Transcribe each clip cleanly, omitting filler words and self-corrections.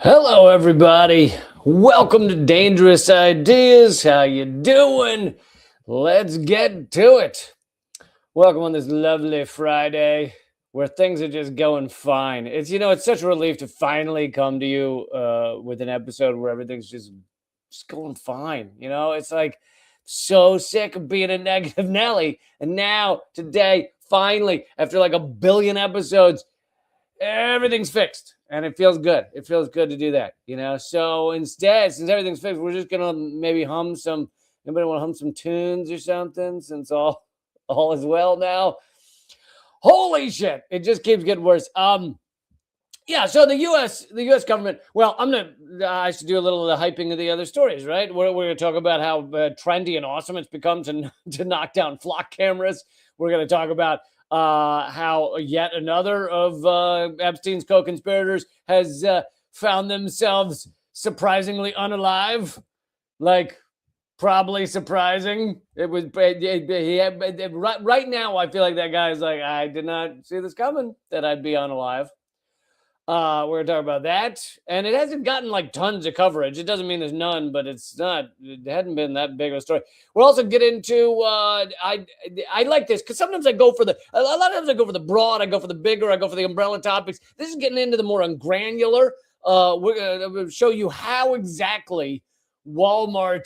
Hello, everybody. Welcome to Dangerous Ideas. How you doing? Let's get to it. Welcome on this lovely Friday where things are just going fine. It's such a relief to finally come to you with an episode where everything's just going fine. It's like so sick of being a negative Nelly. And now, today, finally, after like a billion episodes, everything's fixed and it feels good. It feels good to do that. So instead, since everything's fixed, we're just gonna maybe hum some. Anybody want to hum some tunes or something? Since all is well now. Holy shit! It just keeps getting worse. Yeah. So the U.S. government. Well, I should do a little of the hyping of the other stories, right? We're gonna talk about how trendy and awesome it's become to knock down flock cameras. We're gonna talk about how yet another of Epstein's co-conspirators has found themselves surprisingly unalive. Like, probably surprising. It was right now. I feel like that guy is like, I did not see this coming that I'd be unalive. We're gonna talk about that, and it hasn't gotten like tons of coverage. It doesn't mean there's none, but it hadn't been that big of a story. We'll also get into I like this because sometimes a lot of times I go for the broad, I go for the bigger, I go for the umbrella topics. This is getting into the more granular. We're gonna show you how exactly Walmart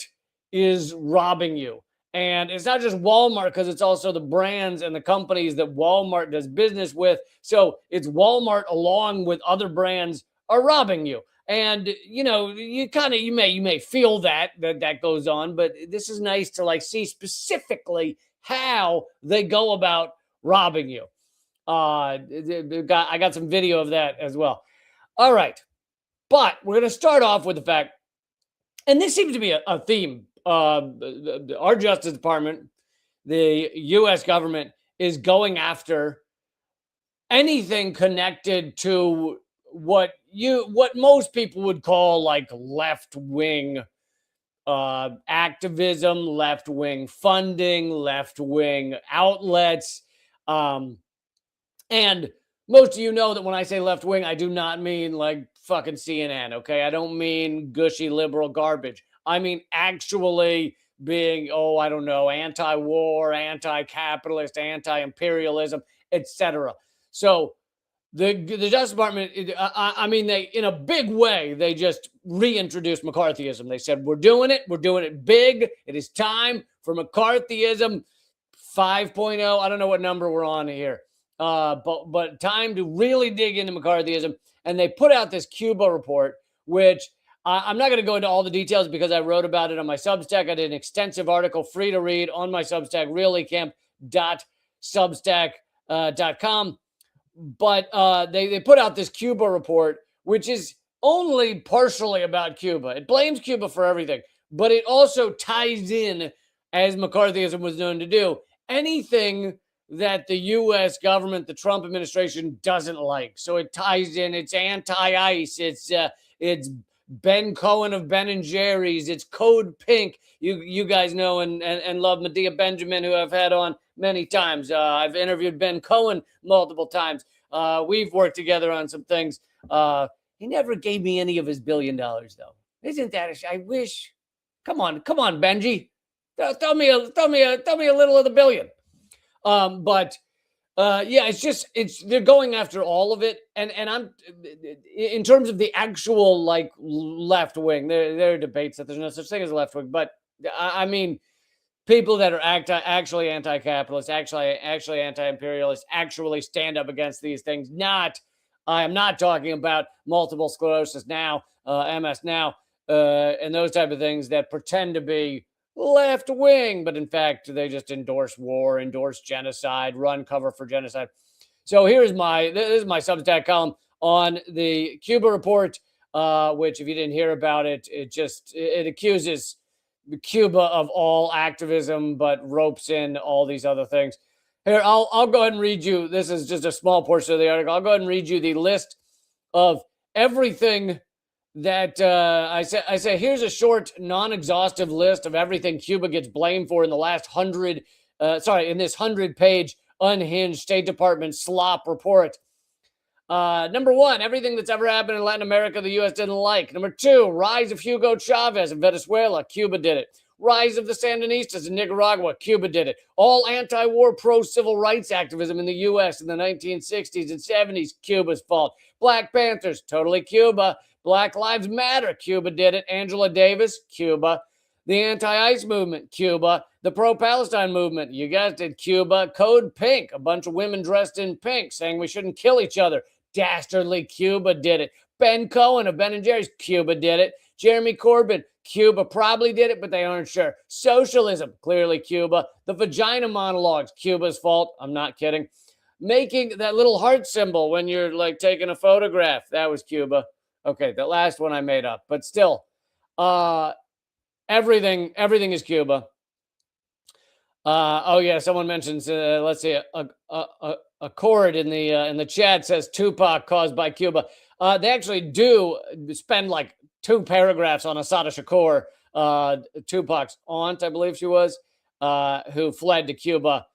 is robbing you. And it's not just Walmart, because it's also the brands and the companies that Walmart does business with. So it's Walmart along with other brands are robbing you. And you may feel that goes on, but this is nice to like see specifically how they go about robbing you. I got some video of that as well. All right. But we're going to start off with the fact, and this seems to be a theme. Our Justice Department, the U.S. government, is going after anything connected to what most people would call like left-wing activism, left-wing funding, left-wing outlets. And most of you know that when I say left-wing, I do not mean like fucking CNN, okay? I don't mean gushy liberal garbage. I mean actually being, I don't know, anti-war, anti-capitalist, anti-imperialism, etc. So the Justice Department, they, in a big way, they just reintroduced McCarthyism. They said, we're doing it big. It is time for McCarthyism 5.0. I don't know what number we're on here. But time to really dig into McCarthyism. And they put out this Cuba report, which I'm not going to go into all the details because I wrote about it on my Substack. I did an extensive article, free to read, on my Substack, reallycamp.substack.com. But they put out this Cuba report, which is only partially about Cuba. It blames Cuba for everything, but it also ties in, as McCarthyism was known to do, anything that the U.S. government, the Trump administration, doesn't like. So it ties in. It's anti-ICE. It's Ben Cohen of Ben and Jerry's. It's Code Pink. You guys know and love Medea Benjamin, who I've had on many times. I've interviewed Ben Cohen multiple times. We've worked together on some things. He never gave me any of his $1 billion, though. Isn't that I wish? Come on, Benji. Throw me a little of the billion. They're going after all of it, and I'm in terms of the actual like left wing. There are debates that there's no such thing as a left wing, but I mean people that are actually anti-capitalist, actually anti-imperialist, actually stand up against these things. I am not talking about multiple sclerosis now, MS now, and those type of things that pretend to be left wing, but in fact they just endorse war, endorse genocide, run cover for genocide. So this is my Substack column on the Cuba report, which, if you didn't hear about it, it accuses Cuba of all activism, but ropes in all these other things. Here, I'll go ahead and read you. This is just a small portion of the article. I'll go ahead and read you the list of everything that I say, here's a short, non-exhaustive list of everything Cuba gets blamed for in the last in this 100-page unhinged State Department slop report. Number one, everything that's ever happened in Latin America, the U.S. didn't like. Number two, rise of Hugo Chavez in Venezuela, Cuba did it. Rise of the Sandinistas in Nicaragua, Cuba did it. All anti-war, pro-civil rights activism in the U.S. in the 1960s and 70s, Cuba's fault. Black Panthers, totally Cuba. Black Lives Matter, Cuba did it. Angela Davis, Cuba. The anti-ICE movement, Cuba. The pro-Palestine movement, you guys did, Cuba. Code Pink, a bunch of women dressed in pink saying we shouldn't kill each other. Dastardly Cuba did it. Ben Cohen of Ben and Jerry's, Cuba did it. Jeremy Corbyn, Cuba probably did it, but they aren't sure. Socialism, clearly Cuba. The vagina monologues, Cuba's fault. I'm not kidding. Making that little heart symbol when you're like taking a photograph, that was Cuba. Okay, the last one I made up, but still, everything is Cuba. Oh yeah, someone mentions. Let's see, a chord in the chat says Tupac caused by Cuba. They actually do spend like 2 paragraphs on Asada Shakur, Tupac's aunt, I believe she was, who fled to Cuba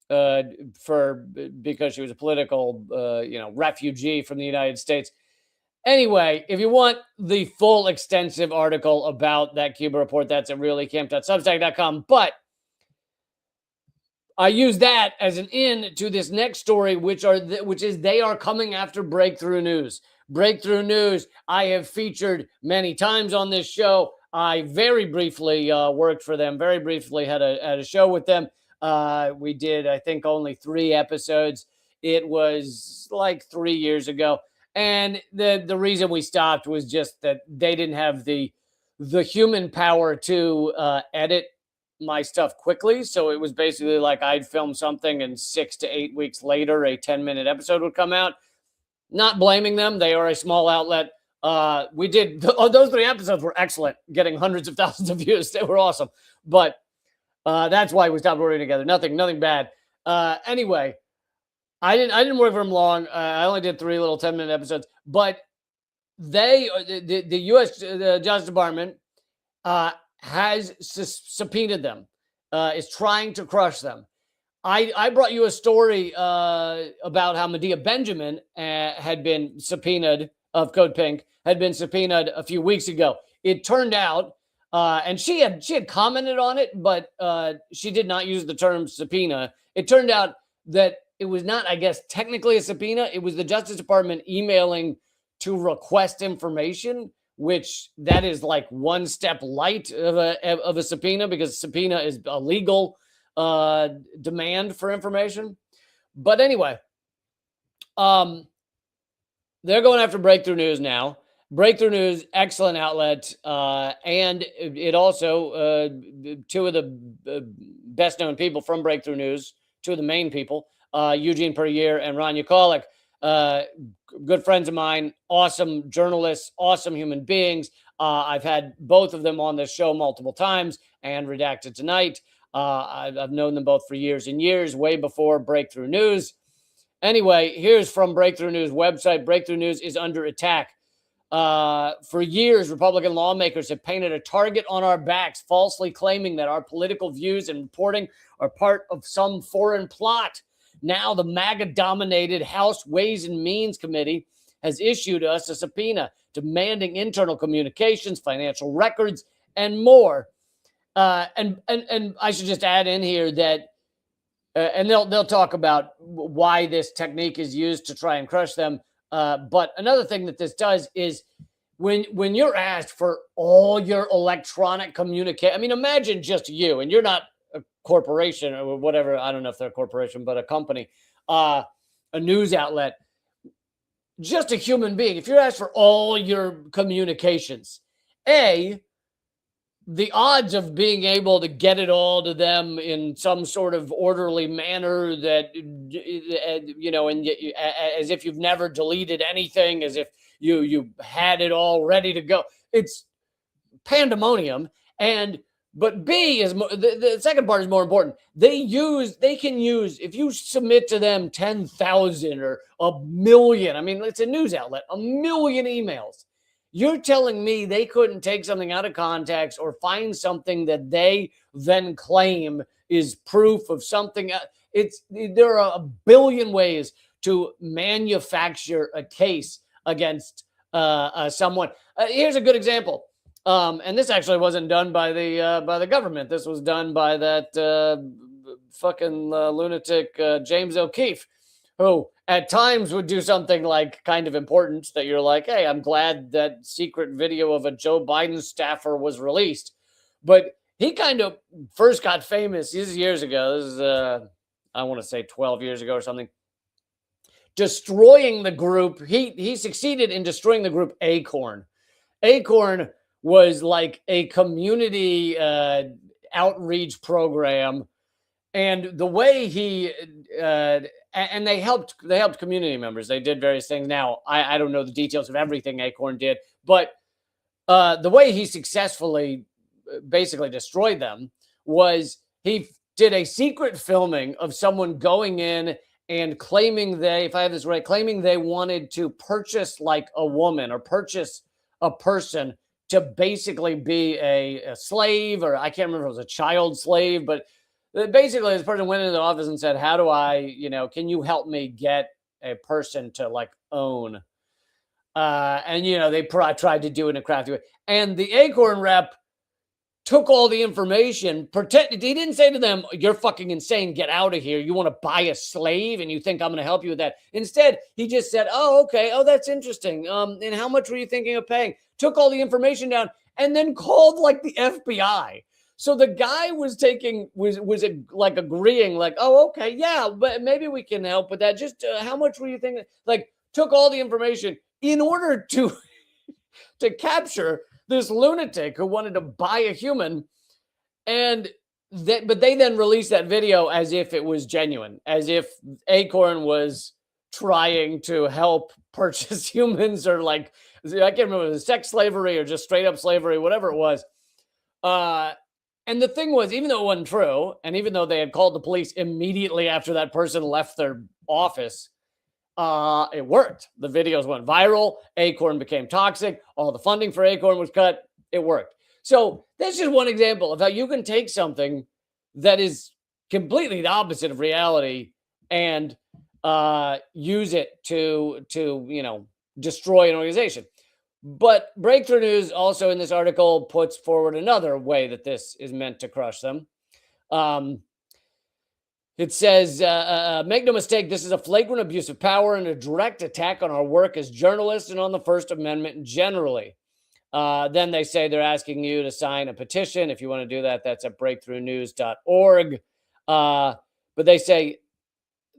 because she was a political refugee from the United States. Anyway, if you want the full extensive article about that Cuba report, that's at reallycamp.substack.com. But I use that as an in to this next story, which is they are coming after Breakthrough News. Breakthrough News, I have featured many times on this show. I very briefly worked for them, very briefly had a show with them. We did, I think, only 3 episodes. It was like 3 years ago. And the reason we stopped was just that they didn't have the human power to edit my stuff quickly. So it was basically like I'd film something and 6 to 8 weeks later, a 10-minute episode would come out. Not blaming them. They are a small outlet. We did those 3 episodes were excellent, getting hundreds of thousands of views. They were awesome. But that's why we stopped working together. Nothing bad. Anyway, I didn't work for them long. I only did 3 little 10-minute episodes, but the U.S. Justice Department has subpoenaed them, is trying to crush them. I brought you a story about how Medea Benjamin had been subpoenaed, of Code Pink, had been subpoenaed a few weeks ago. It turned out, and she had commented on it, but she did not use the term subpoena. It turned out that it was not, I guess, technically a subpoena. It was the Justice Department emailing to request information, which that is like one step light of a subpoena, because subpoena is a legal demand for information. But anyway, they're going after Breakthrough News now. Breakthrough News, excellent outlet, and it also 2 of the best known people from Breakthrough News, 2 of the main people, Eugene Perrier and Ron Yukolik, good friends of mine, awesome journalists, awesome human beings. I've had both of them on this show multiple times and Redacted tonight. I've known them both for years and years, way before Breakthrough News. Anyway, here's from Breakthrough News website. Breakthrough News is under attack. For years, Republican lawmakers have painted a target on our backs, falsely claiming that our political views and reporting are part of some foreign plot. Now, the MAGA-dominated House Ways and Means Committee has issued us a subpoena demanding internal communications, financial records, and more. And I should just add in here that, and they'll talk about why this technique is used to try and crush them. But another thing that this does is when you're asked for all your electronic communication, I mean, imagine just you, and you're not a corporation or whatever. I don't know if they're a corporation, but a company, a news outlet, just a human being. If you're asked for all your communications, the odds of being able to get it all to them in some sort of orderly manner that, and as if you've never deleted anything, as if you had it all ready to go, it's pandemonium. But B is the second part is more important. They can use, if you submit to them 10,000 or a million, I mean, it's a news outlet, a million emails. You're telling me they couldn't take something out of context or find something that they then claim is proof of something? There are a billion ways to manufacture a case against someone. Here's a good example. And this actually wasn't done by the government. This was done by that fucking lunatic James O'Keefe, who at times would do something like kind of important that you're like, hey, I'm glad that secret video of a Joe Biden staffer was released. But he kind of first got famous. This is years ago. This is, I want to say 12 years ago or something. Destroying the group. He succeeded in destroying the group Acorn. Acorn was like a community outreach program. And the way he and they helped community members. They did various things. Now, I don't know the details of everything Acorn did, but the way he successfully basically destroyed them was he did a secret filming of someone going in and claiming if I have this right, claiming they wanted to purchase like a woman or purchase a person to basically be a slave, or I can't remember if it was a child slave, but basically this person went into the office and said, how do I, can you help me get a person to like own? And, they tried to do it in a crafty way. And the Acorn rep took all the information, he didn't say to them, you're fucking insane, get out of here. You want to buy a slave and you think I'm going to help you with that. Instead, he just said, oh, okay. Oh, that's interesting. And how much were you thinking of paying? Took all the information down and then called like the FBI. So the guy was like agreeing like, oh, okay, yeah, but maybe we can help with that. Just how much were you thinking? Like took all the information in order to capture this lunatic who wanted to buy a human. But they then released that video as if it was genuine, as if Acorn was trying to help purchase humans, or like, I can't remember if it was sex slavery or just straight up slavery, whatever it was. And the thing was, even though it wasn't true, and even though they had called the police immediately after that person left their office, it worked. The videos went viral. Acorn became toxic. All the funding for Acorn was cut. It worked. So that's just one example of how you can take something that is completely the opposite of reality and use it to destroy an organization. But Breakthrough News also in this article puts forward another way that this is meant to crush them. It says, make no mistake, this is a flagrant abuse of power and a direct attack on our work as journalists and on the First Amendment generally. Then they say they're asking you to sign a petition. If you want to do that, that's at breakthroughnews.org. But they say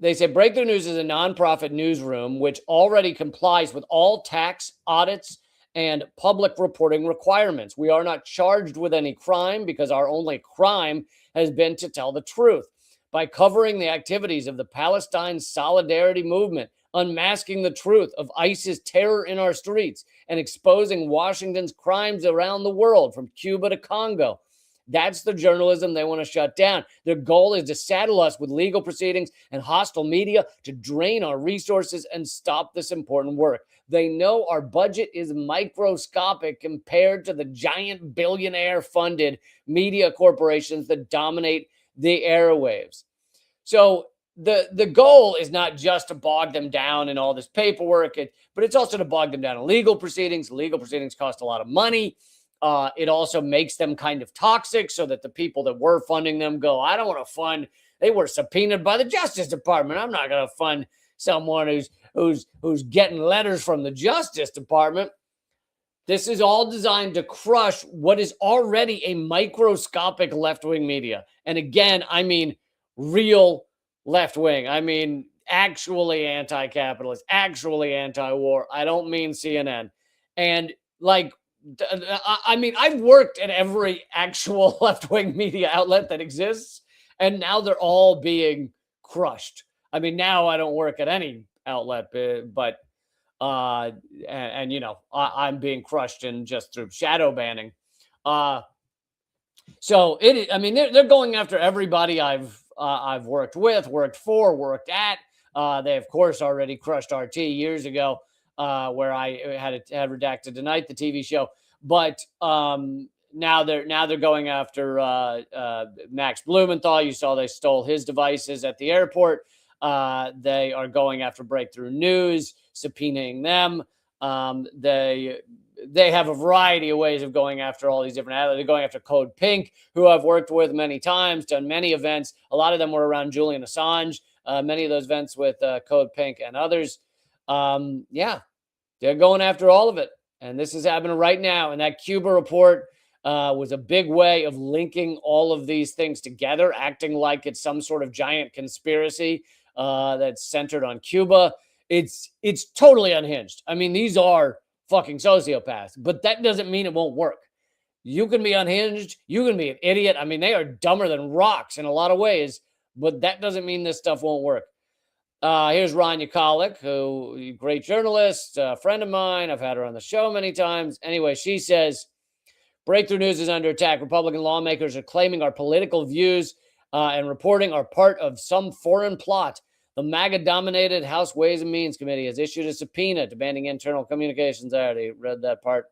Breakthrough News is a nonprofit newsroom which already complies with all tax, audits, and public reporting requirements. We are not charged with any crime because our only crime has been to tell the truth. By covering the activities of the Palestine Solidarity Movement, unmasking the truth of ISIS terror in our streets, and exposing Washington's crimes around the world from Cuba to Congo. That's the journalism they want to shut down. Their goal is to saddle us with legal proceedings and hostile media to drain our resources and stop this important work. They know our budget is microscopic compared to the giant billionaire-funded media corporations that dominate the airwaves. So the goal is not just to bog them down in all this paperwork, but it's also to bog them down in legal proceedings. Legal proceedings cost a lot of money. It also makes them kind of toxic so that the people that were funding them go, I don't want to fund. They were subpoenaed by the Justice Department. I'm not going to fund someone who's getting letters from the Justice Department. This is all designed to crush what is already a microscopic left-wing media. And again, I mean real left-wing. I mean actually anti-capitalist, actually anti-war. I don't mean CNN. And like, I mean, I've worked at every actual left-wing media outlet that exists, and now they're all being crushed. I mean, now I don't work at any outlet, but I'm being crushed in just through shadow banning. So they're going after everybody I've worked with, worked for, worked at. They of course already crushed RT years ago, where I had Redacted Tonight, the TV show. But now they're going after Max Blumenthal. You saw they stole his devices at the airport. They are going after Breakthrough News, subpoenaing them. They have a variety of ways of going after all these different outlets. They're going after Code Pink, who I've worked with many times, done many events. A lot of them were around Julian Assange. Many of those events with Code Pink and others. Yeah, they're going after all of it. And this is happening right now. And that Cuba report was a big way of linking all of these things together, acting like it's some sort of giant conspiracy that's centered on Cuba. It's totally unhinged. I mean, these are fucking sociopaths, but that doesn't mean it won't work. You can be unhinged. You can be an idiot. I mean, they are dumber than rocks in a lot of ways, but that doesn't mean this stuff won't work. Here's Rania Kolick, who great journalist, a friend of mine. I've had her on the show many times. Anyway, she says, Breakthrough News is under attack. Republican lawmakers are claiming our political views and reporting are part of some foreign plot. The MAGA-dominated House Ways and Means Committee has issued a subpoena demanding internal communications. I already read that part.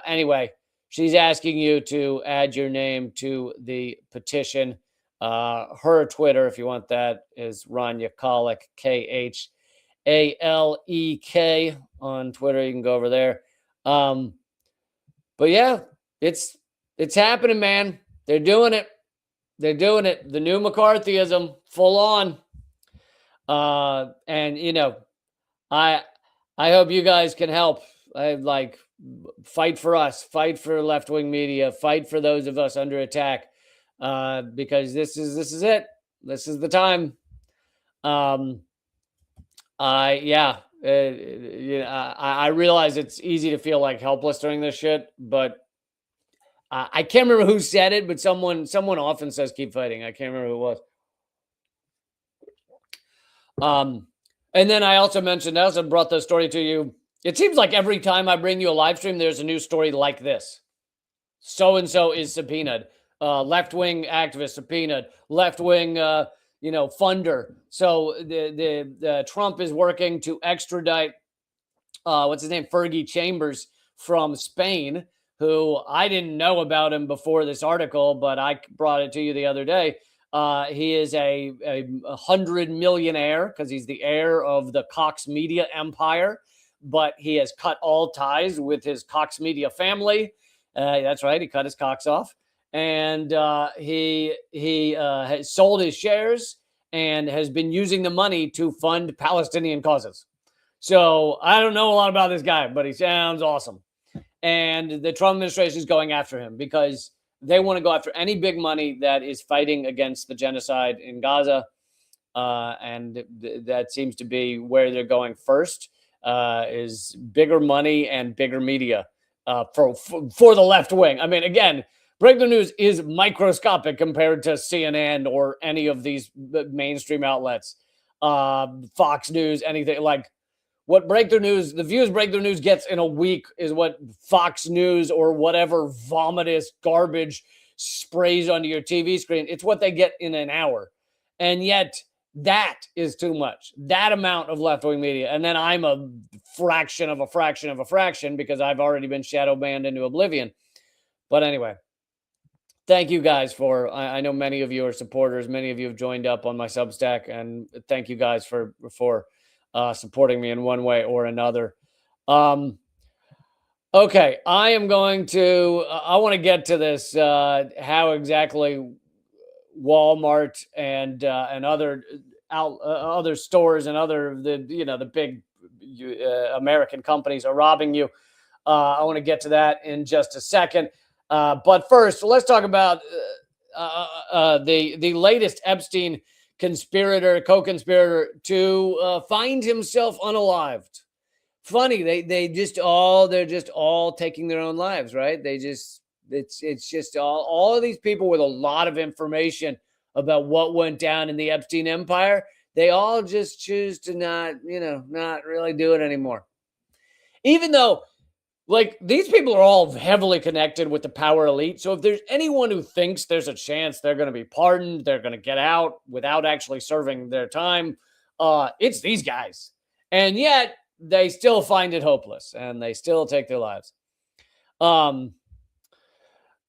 Anyway, she's asking you to add your name to the petition. Her Twitter, if you want that, is Rania Kolick, Khalek on Twitter. You can go over there. But yeah, it's happening, man. They're doing it. They're doing it. The new McCarthyism, full on. And you know, I hope you guys can help. Fight for us, fight for left-wing media, fight for those of us under attack. Because this is it. This is the time. I realize it's easy to feel like helpless during this shit, but I can't remember who said it, but someone often says keep fighting. I can't remember who it was. And then I also brought the story to you. It seems like every time I bring you a live stream, there's a new story like this. So-and-so is subpoenaed. Left-wing activist subpoenaed. Left-wing, funder. So the Trump is working to extradite, Fergie Chambers from Spain, who I didn't know about him before this article, but I brought it to you the other day. He is a 100 millionaire because he's the heir of the Cox Media empire, but he has cut all ties with his Cox Media family. That's right. He cut his cocks off. And he has sold his shares and has been using the money to fund Palestinian causes. So I don't know a lot about this guy, but he sounds awesome. And the Trump administration is going after him because they want to go after any big money that is fighting against the genocide in Gaza. And that seems to be where they're going first, is bigger money and bigger media for the left wing. I mean, again, Breakthrough News is microscopic compared to CNN or any of these mainstream outlets, Fox News, anything like what Breakthrough News, the views Breakthrough News gets in a week is what Fox News or whatever vomitous garbage sprays onto your TV screen. It's what they get in an hour. And yet that is too much, that amount of left-wing media. And then I'm a fraction of a fraction of a fraction because I've already been shadow banned into oblivion. But anyway, thank you guys I know many of you are supporters. Many of you have joined up on my Substack, and thank you guys for supporting me in one way or another. Okay, I want to get to this, how exactly Walmart and other stores and the big American companies are robbing you. I want to get to that in just a second. But first, let's talk about the latest Epstein co-conspirator to find himself unalived. Funny, they're just all taking their own lives, right? It's just all of these people with a lot of information about what went down in the Epstein empire. They all just choose to not really do it anymore. Even though, like, these people are all heavily connected with the power elite. So if there's anyone who thinks there's a chance they're going to be pardoned, they're going to get out without actually serving their time, it's these guys. And yet they still find it hopeless and they still take their lives.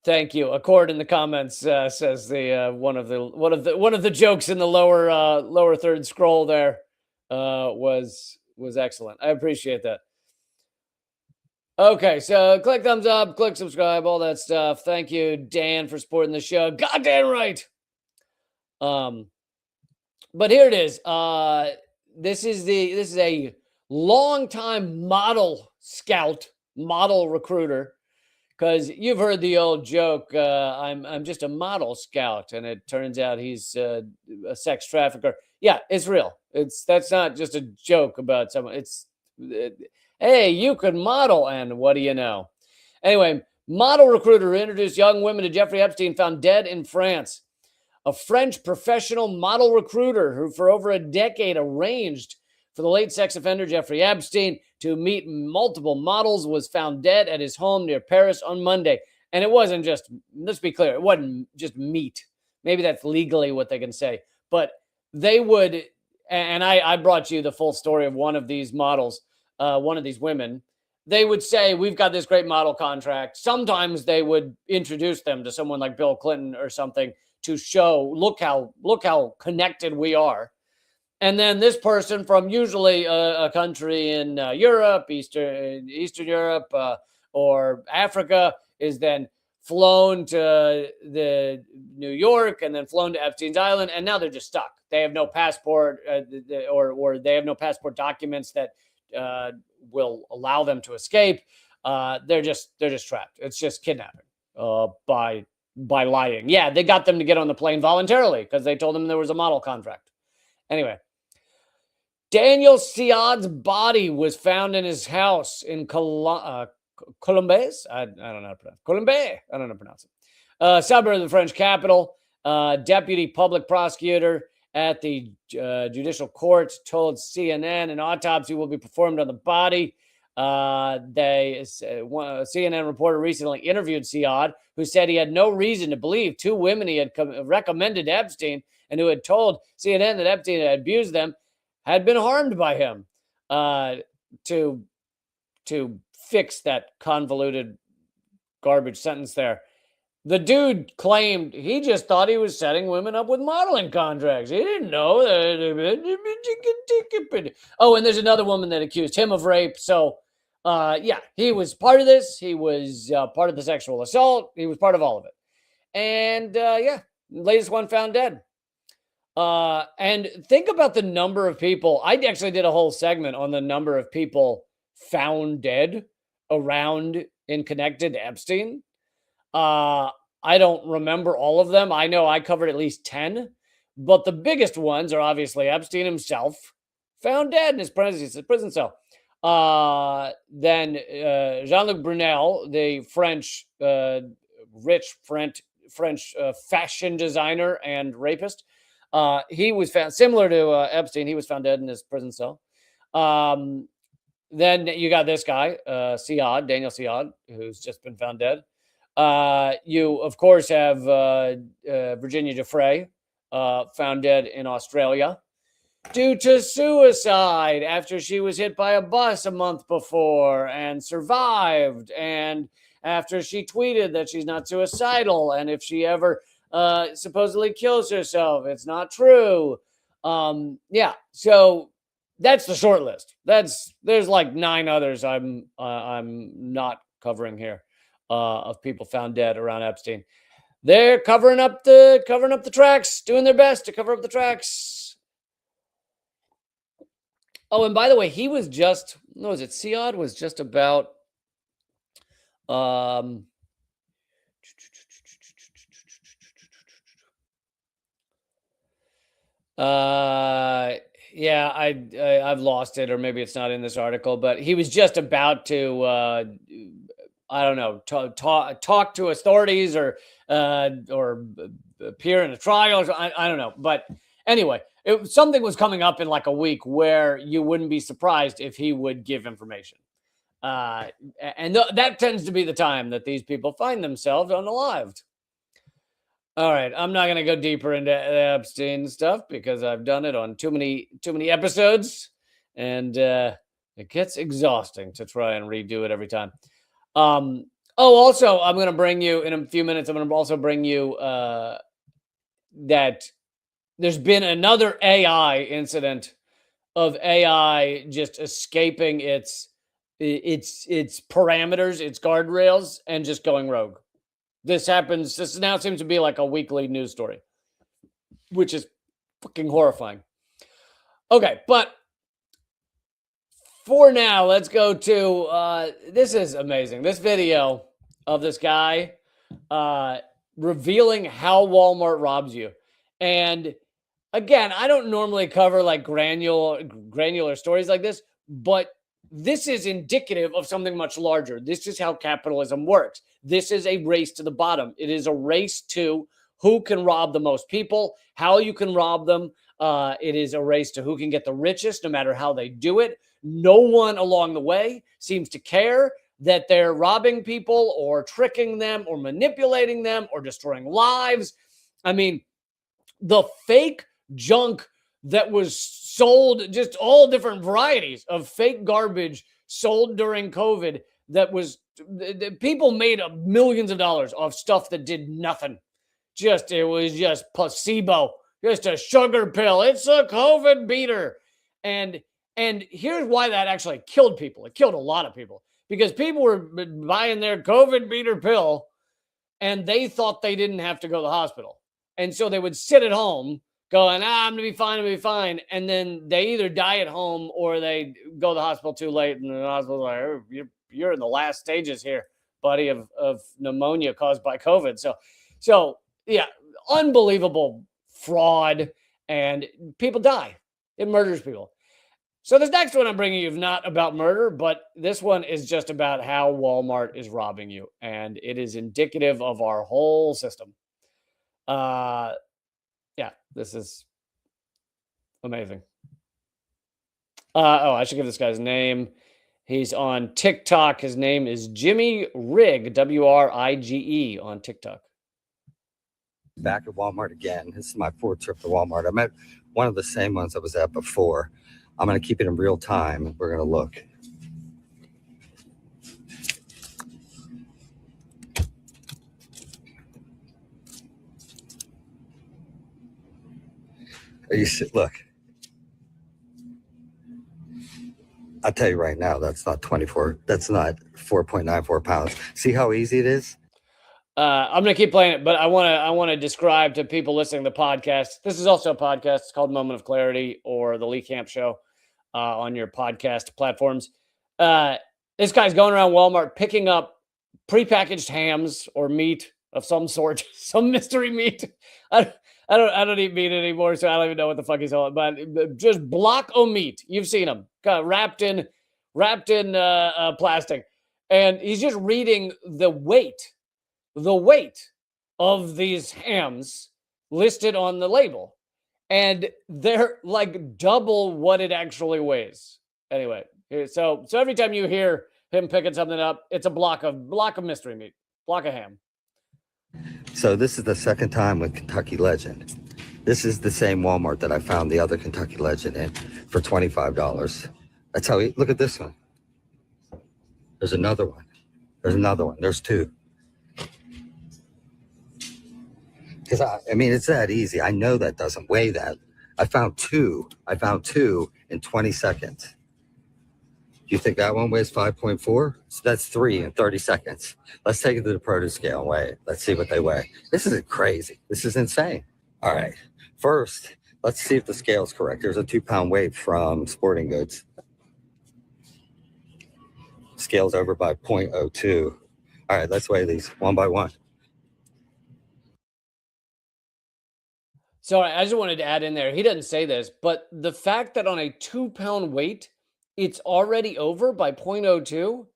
Thank you. Accord in the comments says the one of the jokes in the lower third scroll there was excellent. I appreciate that. Okay, so click thumbs up, click subscribe, all that stuff. Thank you, Dan, for supporting the show. Goddamn right. But here it is. This is a longtime model scout, model recruiter. Because you've heard the old joke, I'm just a model scout, and it turns out he's a sex trafficker. Yeah, it's real. That's not just a joke about someone. It's hey, you could model, and what do you know? Anyway, model recruiter introduced young women to Jeffrey Epstein found dead in France. A French professional model recruiter who for over a decade arranged for the late sex offender Jeffrey Epstein to meet multiple models was found dead at his home near Paris on Monday. And it wasn't just, let's be clear, it wasn't just meet. Maybe that's legally what they can say. But they would, and I brought you the full story of one of these models, one of these women. They would say, we've got this great model contract. Sometimes they would introduce them to someone like Bill Clinton or something to show, look how connected we are. And then this person from usually a country in Europe, Eastern Europe, or Africa is then flown to the New York and then flown to Epstein's Island, and now they're just stuck. They have no passport, or they have no passport documents that will allow them to escape. They're just trapped. It's just kidnapping by lying. Yeah, they got them to get on the plane voluntarily because they told them there was a model contract. Anyway, Daniel Siad's body was found in his house in Colombes. I don't know how to pronounce Colombes. I don't know how to pronounce it. Suburb of the French capital. Deputy public prosecutor at the judicial court told CNN an autopsy will be performed on the body. CNN reporter recently interviewed Siad, who said he had no reason to believe two women he had recommended to Epstein and who had told CNN that Epstein had abused them had been harmed by him. To fix that convoluted garbage sentence there. The dude claimed he just thought he was setting women up with modeling contracts. He didn't know. Oh, and there's another woman that accused him of rape. So, yeah, he was part of this. He was part of the sexual assault. He was part of all of it. And, yeah, latest one found dead. And think about the number of people. I actually did a whole segment on the number of people found dead around and connected to Epstein. I don't remember all of them. I know I covered at least 10, but the biggest ones are obviously Epstein himself, found dead in his prison cell. Then Jean-Luc Brunel, the French, rich French fashion designer and rapist. He was found, similar to Epstein, he was found dead in his prison cell. Then you got this guy, Siad, Daniel Siad, who's just been found dead. You, of course, have Virginia Giuffre, found dead in Australia due to suicide after she was hit by a bus a month before and survived. And after she tweeted that she's not suicidal, and if she ever supposedly kills herself, it's not true. Yeah, so that's the short list. There's like 9 others I'm not covering here of people found dead around Epstein. They're covering up the tracks, doing their best to cover up the tracks. Oh, and by the way, he was just, what was it? Siad was just about yeah, I've lost it, or maybe it's not in this article, but he was just about to I don't know, talk to authorities or appear in a trial. I don't know, but anyway, something was coming up in like a week where you wouldn't be surprised if he would give information, and that tends to be the time that these people find themselves unalived. All right, I'm not going to go deeper into Epstein stuff because I've done it on too many episodes, and it gets exhausting to try and redo it every time. Oh, also, I'm going to bring you in a few minutes. I'm going to also bring you that there's been another AI incident of AI just escaping its parameters, its guardrails, and just going rogue. This happens. This now seems to be like a weekly news story, which is fucking horrifying. Okay, but for now, let's go to this is amazing. This video of this guy revealing how Walmart robs you. And again, I don't normally cover like granular stories like this, but this is indicative of something much larger. This is how capitalism works. This is a race to the bottom. It is a race to who can rob the most people, how you can rob them. It is a race to who can get the richest, no matter how they do it. No one along the way seems to care that they're robbing people or tricking them or manipulating them or destroying lives. I mean, the fake junk that was sold, just all different varieties of fake garbage sold during COVID, that was, people made millions of dollars off stuff that did nothing. It was just placebo, just a sugar pill. It's a COVID beater. And here's why that actually killed people. It killed a lot of people because people were buying their COVID beater pill and they thought they didn't have to go to the hospital. And so they would sit at home going, I'm going to be fine, I'm going to be fine. And then they either die at home or they go to the hospital too late. And the hospital's like, oh, you're in the last stages here, buddy, of pneumonia caused by COVID. So yeah, unbelievable fraud, and people die. It murders people. So this next one I'm bringing you is not about murder, but this one is just about how Walmart is robbing you, and it is indicative of our whole system. Yeah, this is amazing. I should give this guy's name. He's on TikTok. His name is Jimmy Rigg, Wrige on TikTok. Back at Walmart again. This is my fourth trip to Walmart. I'm at one of the same ones I was at before. I'm going to keep it in real time. We're going to look. Look. I'll tell you right now, that's not 4.94 pounds. See how easy it is? I'm going to keep playing it, but I want to describe to people listening to the podcast. This is also a podcast. It's called Moment of Clarity or the Lee Camp Show on your podcast platforms. This guy's going around Walmart picking up prepackaged hams or meat of some sort, some mystery meat. I don't eat meat anymore, so I don't even know what the fuck he's on. But just block of meat. You've seen them wrapped in plastic, and he's just reading the weight of these hams listed on the label, and they're like double what it actually weighs. Anyway, so every time you hear him picking something up, it's a block of mystery meat, block of ham. So this is the second time with Kentucky Legend. This is the same Walmart that I found the other Kentucky Legend in for $25. That's how look at this one. There's another one. There's two. Because I mean, it's that easy. I know that doesn't weigh that. I found two in 20 seconds. Do you think that one weighs 5.4? So that's 3 in 30 seconds. Let's take it to the produce scale and weigh it. Let's see what they weigh. This is crazy. This is insane. All right. First, let's see if the scale is correct. There's a 2-pound weight from Sporting Goods. Scale's over by 0.02. All right, let's weigh these one by one. Sorry, I just wanted to add in there. He doesn't say this, but the fact that on a 2-pound weight, it's already over by 0.02.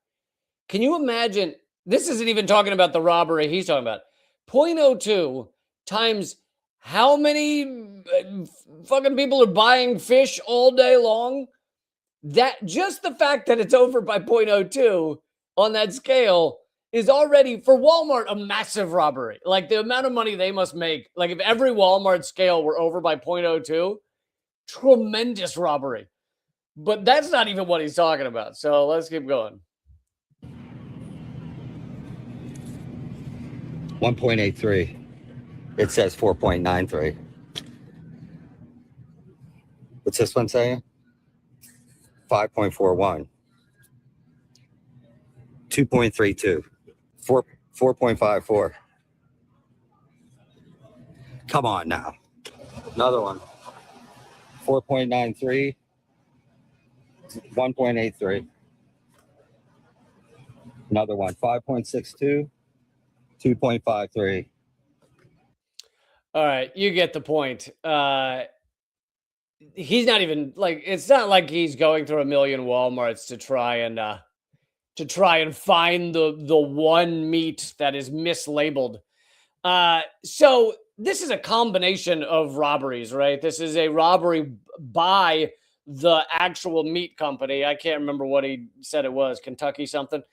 Can you imagine? This isn't even talking about the robbery he's talking about. 0.02 times how many fucking people are buying fish all day long? That just the fact that it's over by 0.02 on that scale is already, for Walmart, a massive robbery. Like the amount of money they must make. Like if every Walmart scale were over by 0.02, tremendous robbery. But that's not even what he's talking about. So let's keep going. 1.83. It says 4.93. What's this one saying? 5.41. 2.32. 4.54. Come on now. Another one. 4.93. 1.83. Another one. 5.62. 2.53. All right, you get the point. He's not even like, it's not like he's going through a million Walmarts to try and find the one meat that is mislabeled. So this is a combination of robberies, right? This is a robbery by the actual meat company. I can't remember what he said it was, Kentucky something.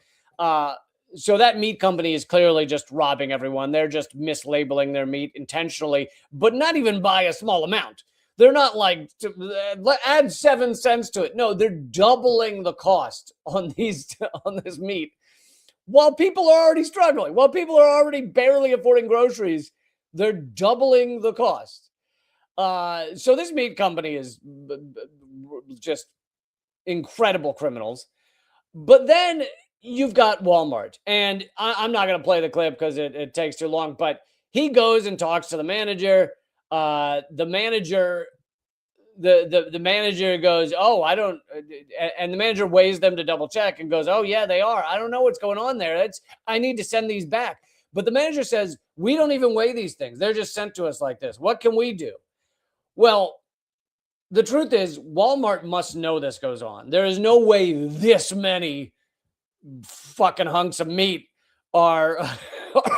So that meat company is clearly just robbing everyone. They're just mislabeling their meat intentionally, but not even by a small amount. They're not like add 7 cents to it. No, they're doubling the cost on this meat while people are already struggling, while people are already barely affording groceries. They're doubling the cost. So this meat company is just incredible criminals. But then you've got Walmart, and I'm not going to play the clip because it takes too long, but he goes and talks to the manager. The manager goes, "Oh, I don't," and the manager weighs them to double check and goes, "Oh yeah, they are. I don't know what's going on there. I need to send these back." But the manager says, "We don't even weigh these things. They're just sent to us like this. What can we do?" Well, the truth is, Walmart must know this goes on. There is no way this many fucking hunks of meat are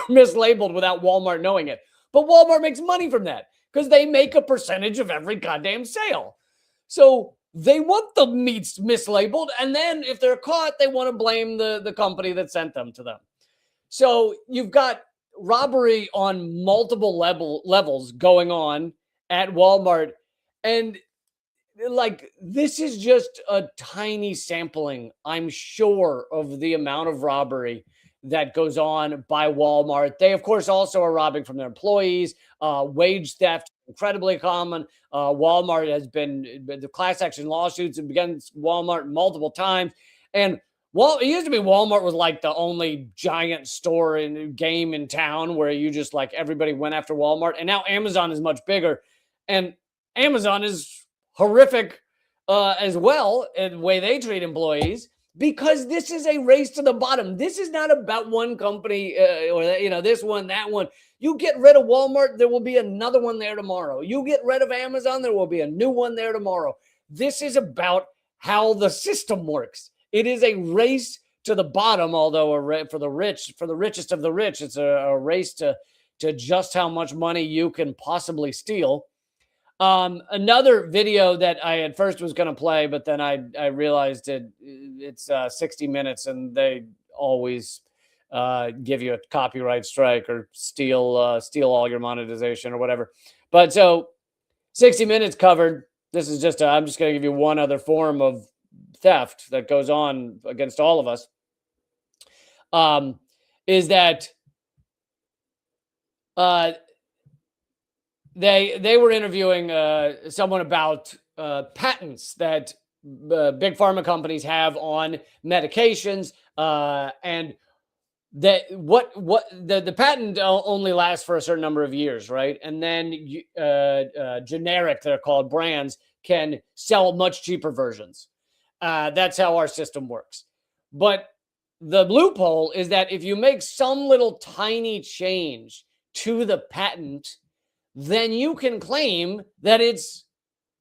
mislabeled without Walmart knowing it. But Walmart makes money from that because they make a percentage of every goddamn sale. So they want the meats mislabeled, and then if they're caught, they want to blame the company that sent them to them. So you've got robbery on multiple levels going on at Walmart, and like, this is just a tiny sampling, I'm sure, of the amount of robbery that goes on by Walmart. They, of course, also are robbing from their employees. Wage theft, incredibly common. Walmart has been, the class action lawsuits against Walmart multiple times. And it used to be Walmart was like the only giant store and game in town where you just like everybody went after Walmart. And now Amazon is much bigger. And Amazon is horrific as well in the way they treat employees, because this is a race to the bottom. This is not about one company or this one, that one. You get rid of Walmart, there will be another one there tomorrow. You get rid of Amazon, there will be a new one there tomorrow. This is about how the system works. It is a race to the bottom, although for the richest of the rich, it's a race to just how much money you can possibly steal. Another video that I at first was going to play, but then I realized it's 60 minutes and they always give you a copyright strike or steal all your monetization or whatever. But so 60 minutes covered. This is I'm just going to give you one other form of theft that goes on against all of us. Is that they were interviewing someone about patents that big pharma companies have on medications, and that the patent only lasts for a certain number of years, right? And then generic, they're called, brands can sell much cheaper versions. That's how our system works. But the loophole is that if you make some little tiny change to the patent, then you can claim that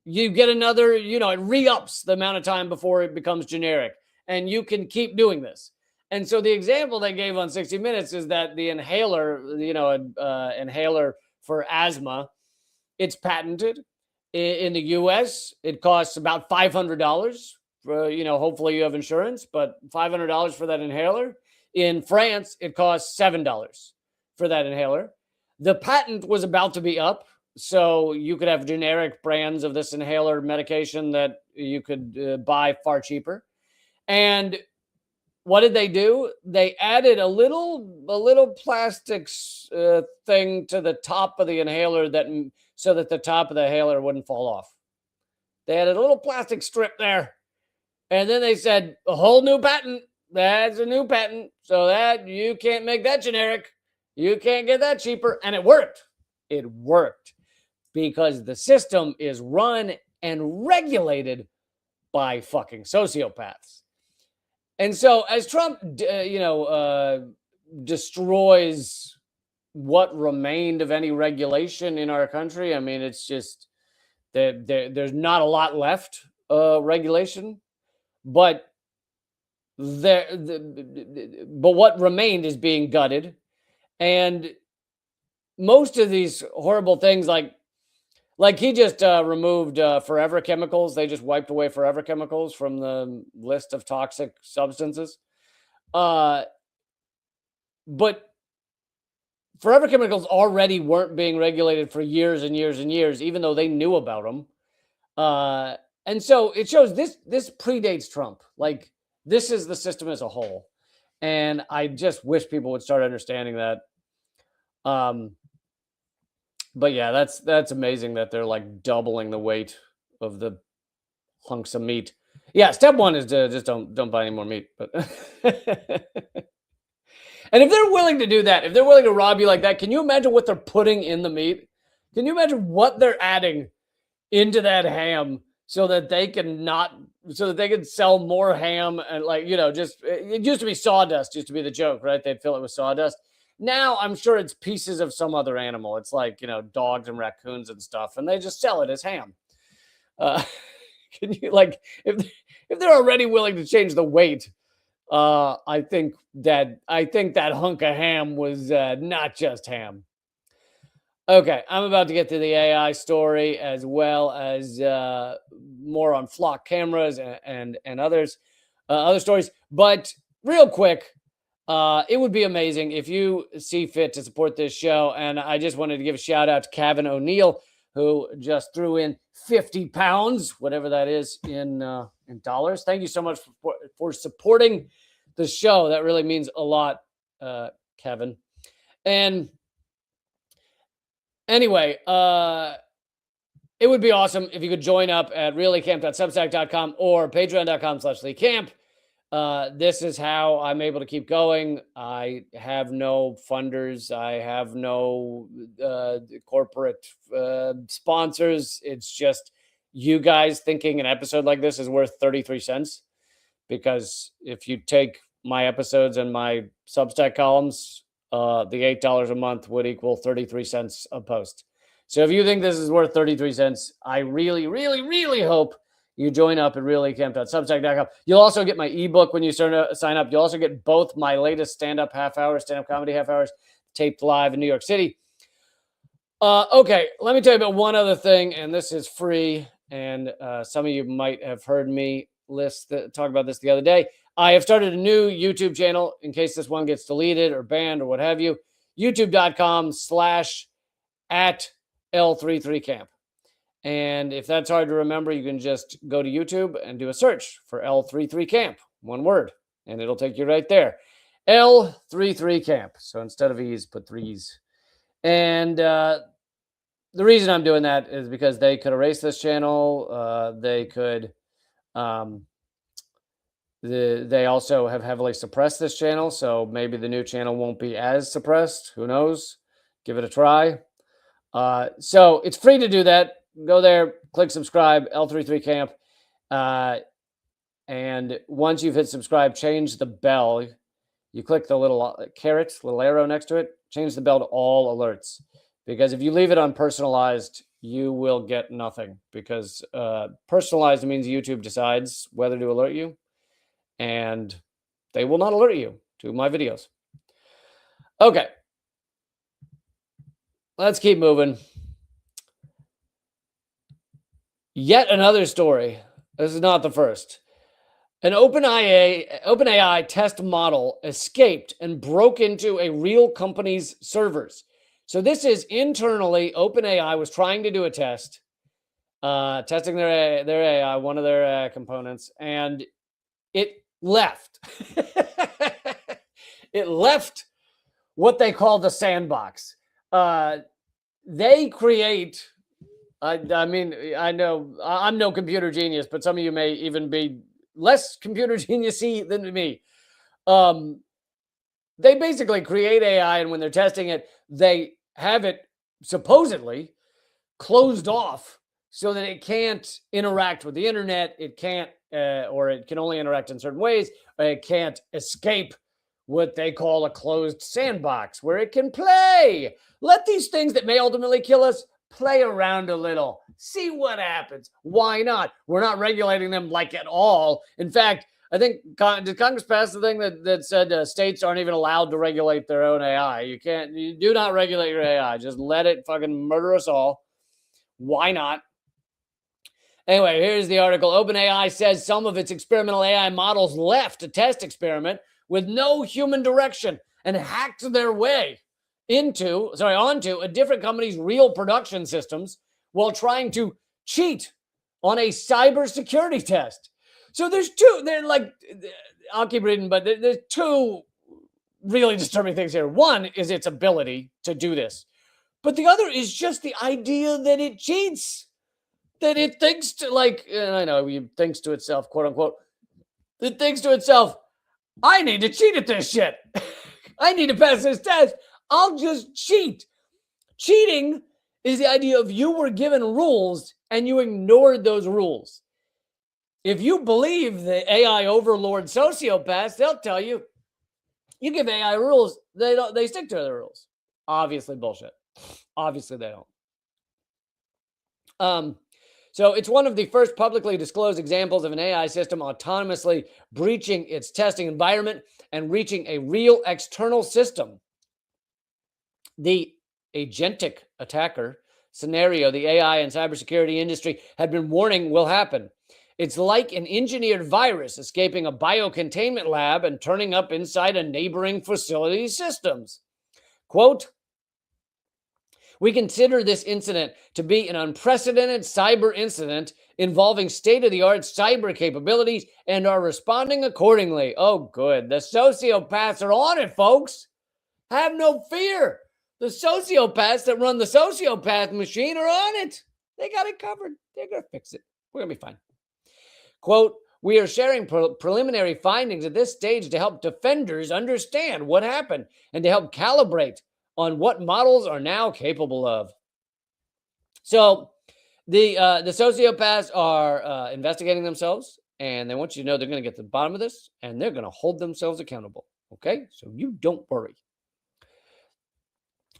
you get another, it re-ups the amount of time before it becomes generic, and you can keep doing this. And so the example they gave on 60 Minutes is that the inhaler, inhaler for asthma, it's patented. In the US, it costs about $500 for, hopefully you have insurance, but $500 for that inhaler. In France, it costs $7 for that inhaler. The patent was about to be up, so you could have generic brands of this inhaler medication that you could buy far cheaper. And what did they do? They added a little plastic thing to the top of the inhaler so that the top of the inhaler wouldn't fall off. They had a little plastic strip there, and then they said a whole new patent. That's a new patent, so that you can't make that generic. You can't get that cheaper, and it worked. It worked because the system is run and regulated by fucking sociopaths. And so as Trump, destroys what remained of any regulation in our country, I mean, it's just there's not a lot left regulation, but what remained is being gutted, and most of these horrible things, like he just removed forever chemicals. They just wiped away forever chemicals from the list of toxic substances. But forever chemicals already weren't being regulated for years and years and years, even though they knew about them. And so it shows this predates Trump. Like, this is the system as a whole. And I just wish people would start understanding that. But yeah, that's amazing that they're like doubling the weight of the hunks of meat. Yeah, step one is to just don't buy any more meat. But and if they're willing to do that, if they're willing to rob you like that, can you imagine what they're putting in the meat? Can you imagine what they're adding into that ham so that they can sell more ham? And just, it used to be sawdust, used to be the joke, right? They'd fill it with sawdust. Now I'm sure it's pieces of some other animal. It's like, dogs and raccoons and stuff, and they just sell it as ham. Can you, like, if they're already willing to change the weight, I think that hunk of ham was not just ham. Okay, I'm about to get to the AI story as well as more on flock cameras and other stories. But real quick, it would be amazing if you see fit to support this show. And I just wanted to give a shout out to Kevin O'Neill, who just threw in 50 pounds, whatever that is in dollars. Thank you so much for supporting the show. That really means a lot, Kevin. And anyway, it would be awesome if you could join up at reallycamp.substack.com or patreon.com/leecamp. This is how I'm able to keep going. I have no funders. I have no corporate sponsors. It's just you guys thinking an episode like this is worth 33 cents. Because if you take my episodes and my Substack columns, the $8 a month would equal 33 cents a post. So if you think this is worth 33 cents, I really, really, really hope you join up at reallycamp.substack.com. You'll also get my ebook when you sign up. You'll also get both my latest stand-up comedy half hours, taped live in New York City. Okay, let me tell you about one other thing, and this is free, and some of you might have heard me talk about this the other day. I have started a new YouTube channel in case this one gets deleted or banned or what have you. YouTube.com/@L33Camp. And if that's hard to remember, you can just go to YouTube and do a search for L33Camp, one word, and it'll take you right there. L33Camp. So instead of E's, put 3's. And the reason I'm doing that is because they could erase this channel. They could, they also have heavily suppressed this channel. So maybe the new channel won't be as suppressed. Who knows? Give it a try. So it's free to do that. Go there, click subscribe, L33Camp. And once you've hit subscribe, change the bell. You click the little little arrow next to it, change the bell to all alerts. Because if you leave it unpersonalized, you will get nothing. Because personalized means YouTube decides whether to alert you. And they will not alert you to my videos. Okay. Let's keep moving. Yet another story. This is not the first. An OpenAI test model escaped and broke into a real company's servers. So this is internally, OpenAI was trying to do a test, testing their AI, one of their components, and it left. It left what they call the sandbox. They create, I mean, I know I'm no computer genius, but some of you may even be less computer geniusy than me. They basically create AI, and when they're testing it, they have it supposedly closed off so that it can't interact with the internet. It can't, or it can only interact in certain ways. It can't escape what they call a closed sandbox where it can play. Let these things that may ultimately kill us play around a little. See what happens. Why not? We're not regulating them like at all. In fact, I think, did Congress pass the thing that said states aren't even allowed to regulate their own AI? You do not regulate your AI. Just let it fucking murder us all. Why not? Anyway, here's the article. OpenAI says some of its experimental AI models left a test experiment with no human direction and hacked their way onto a different company's real production systems while trying to cheat on a cybersecurity test. So I'll keep reading, but there's two really disturbing things here. One is its ability to do this, but the other is just the idea that it cheats, that it thinks to and I know it thinks to itself, quote unquote, it thinks to itself, I need to cheat at this shit. I need to pass this test. I'll just cheat. Cheating is the idea of you were given rules and you ignored those rules. If you believe the AI overlord sociopaths, they'll tell you, you give AI rules, they stick to the rules. Obviously bullshit. Obviously they don't. So it's one of the first publicly disclosed examples of an AI system autonomously breaching its testing environment and reaching a real external system. The agentic attacker scenario the AI and cybersecurity industry had been warning will happen. It's like an engineered virus escaping a biocontainment lab and turning up inside a neighboring facility's systems. Quote, we consider this incident to be an unprecedented cyber incident involving state-of-the-art cyber capabilities and are responding accordingly. Oh, good. The sociopaths are on it, folks. Have no fear. The sociopaths that run the sociopath machine are on it. They got it covered. They're going to fix it. We're going to be fine. Quote, we are sharing preliminary findings at this stage to help defenders understand what happened and to help calibrate on what models are now capable of. So the sociopaths are investigating themselves, and they want you to know they're going to get to the bottom of this, and they're going to hold themselves accountable. Okay? So you don't worry.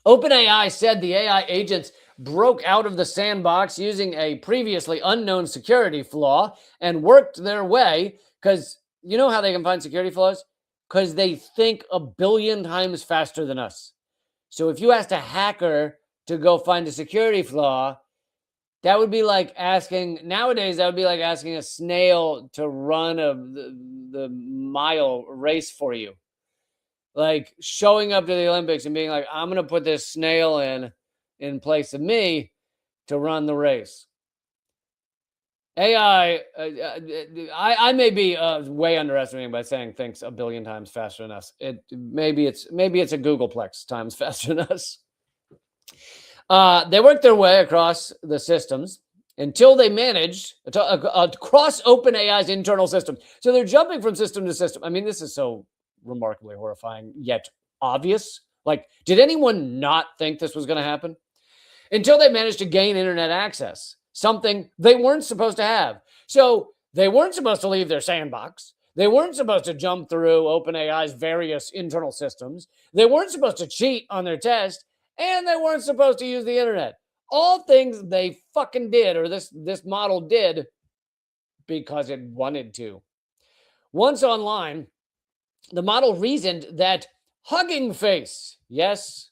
OpenAI said the AI agents broke out of the sandbox using a previously unknown security flaw and worked their way, because you know how they can find security flaws? Because they think 1 billion times faster than us. So if you asked a hacker to go find a security flaw, that would be like asking, nowadays, that would be like asking a snail to run the mile race for you. Like showing up to the Olympics and being like, I'm going to put this snail in place of me to run the race. AI, I may be way underestimating by saying thinks 1 billion times faster than us. Maybe it's a Googleplex times faster than us. They worked their way across the systems until they managed to cross OpenAI's internal system. So they're jumping from system to system. I mean, this is so remarkably horrifying, yet obvious. Like, did anyone not think this was going to happen? Until they managed to gain internet access, something they weren't supposed to have. So they weren't supposed to leave their sandbox. They weren't supposed to jump through OpenAI's various internal systems. They weren't supposed to cheat on their test, and they weren't supposed to use the internet. All things they fucking did, or this model did, because it wanted to. Once online, the model reasoned that Hugging Face, yes,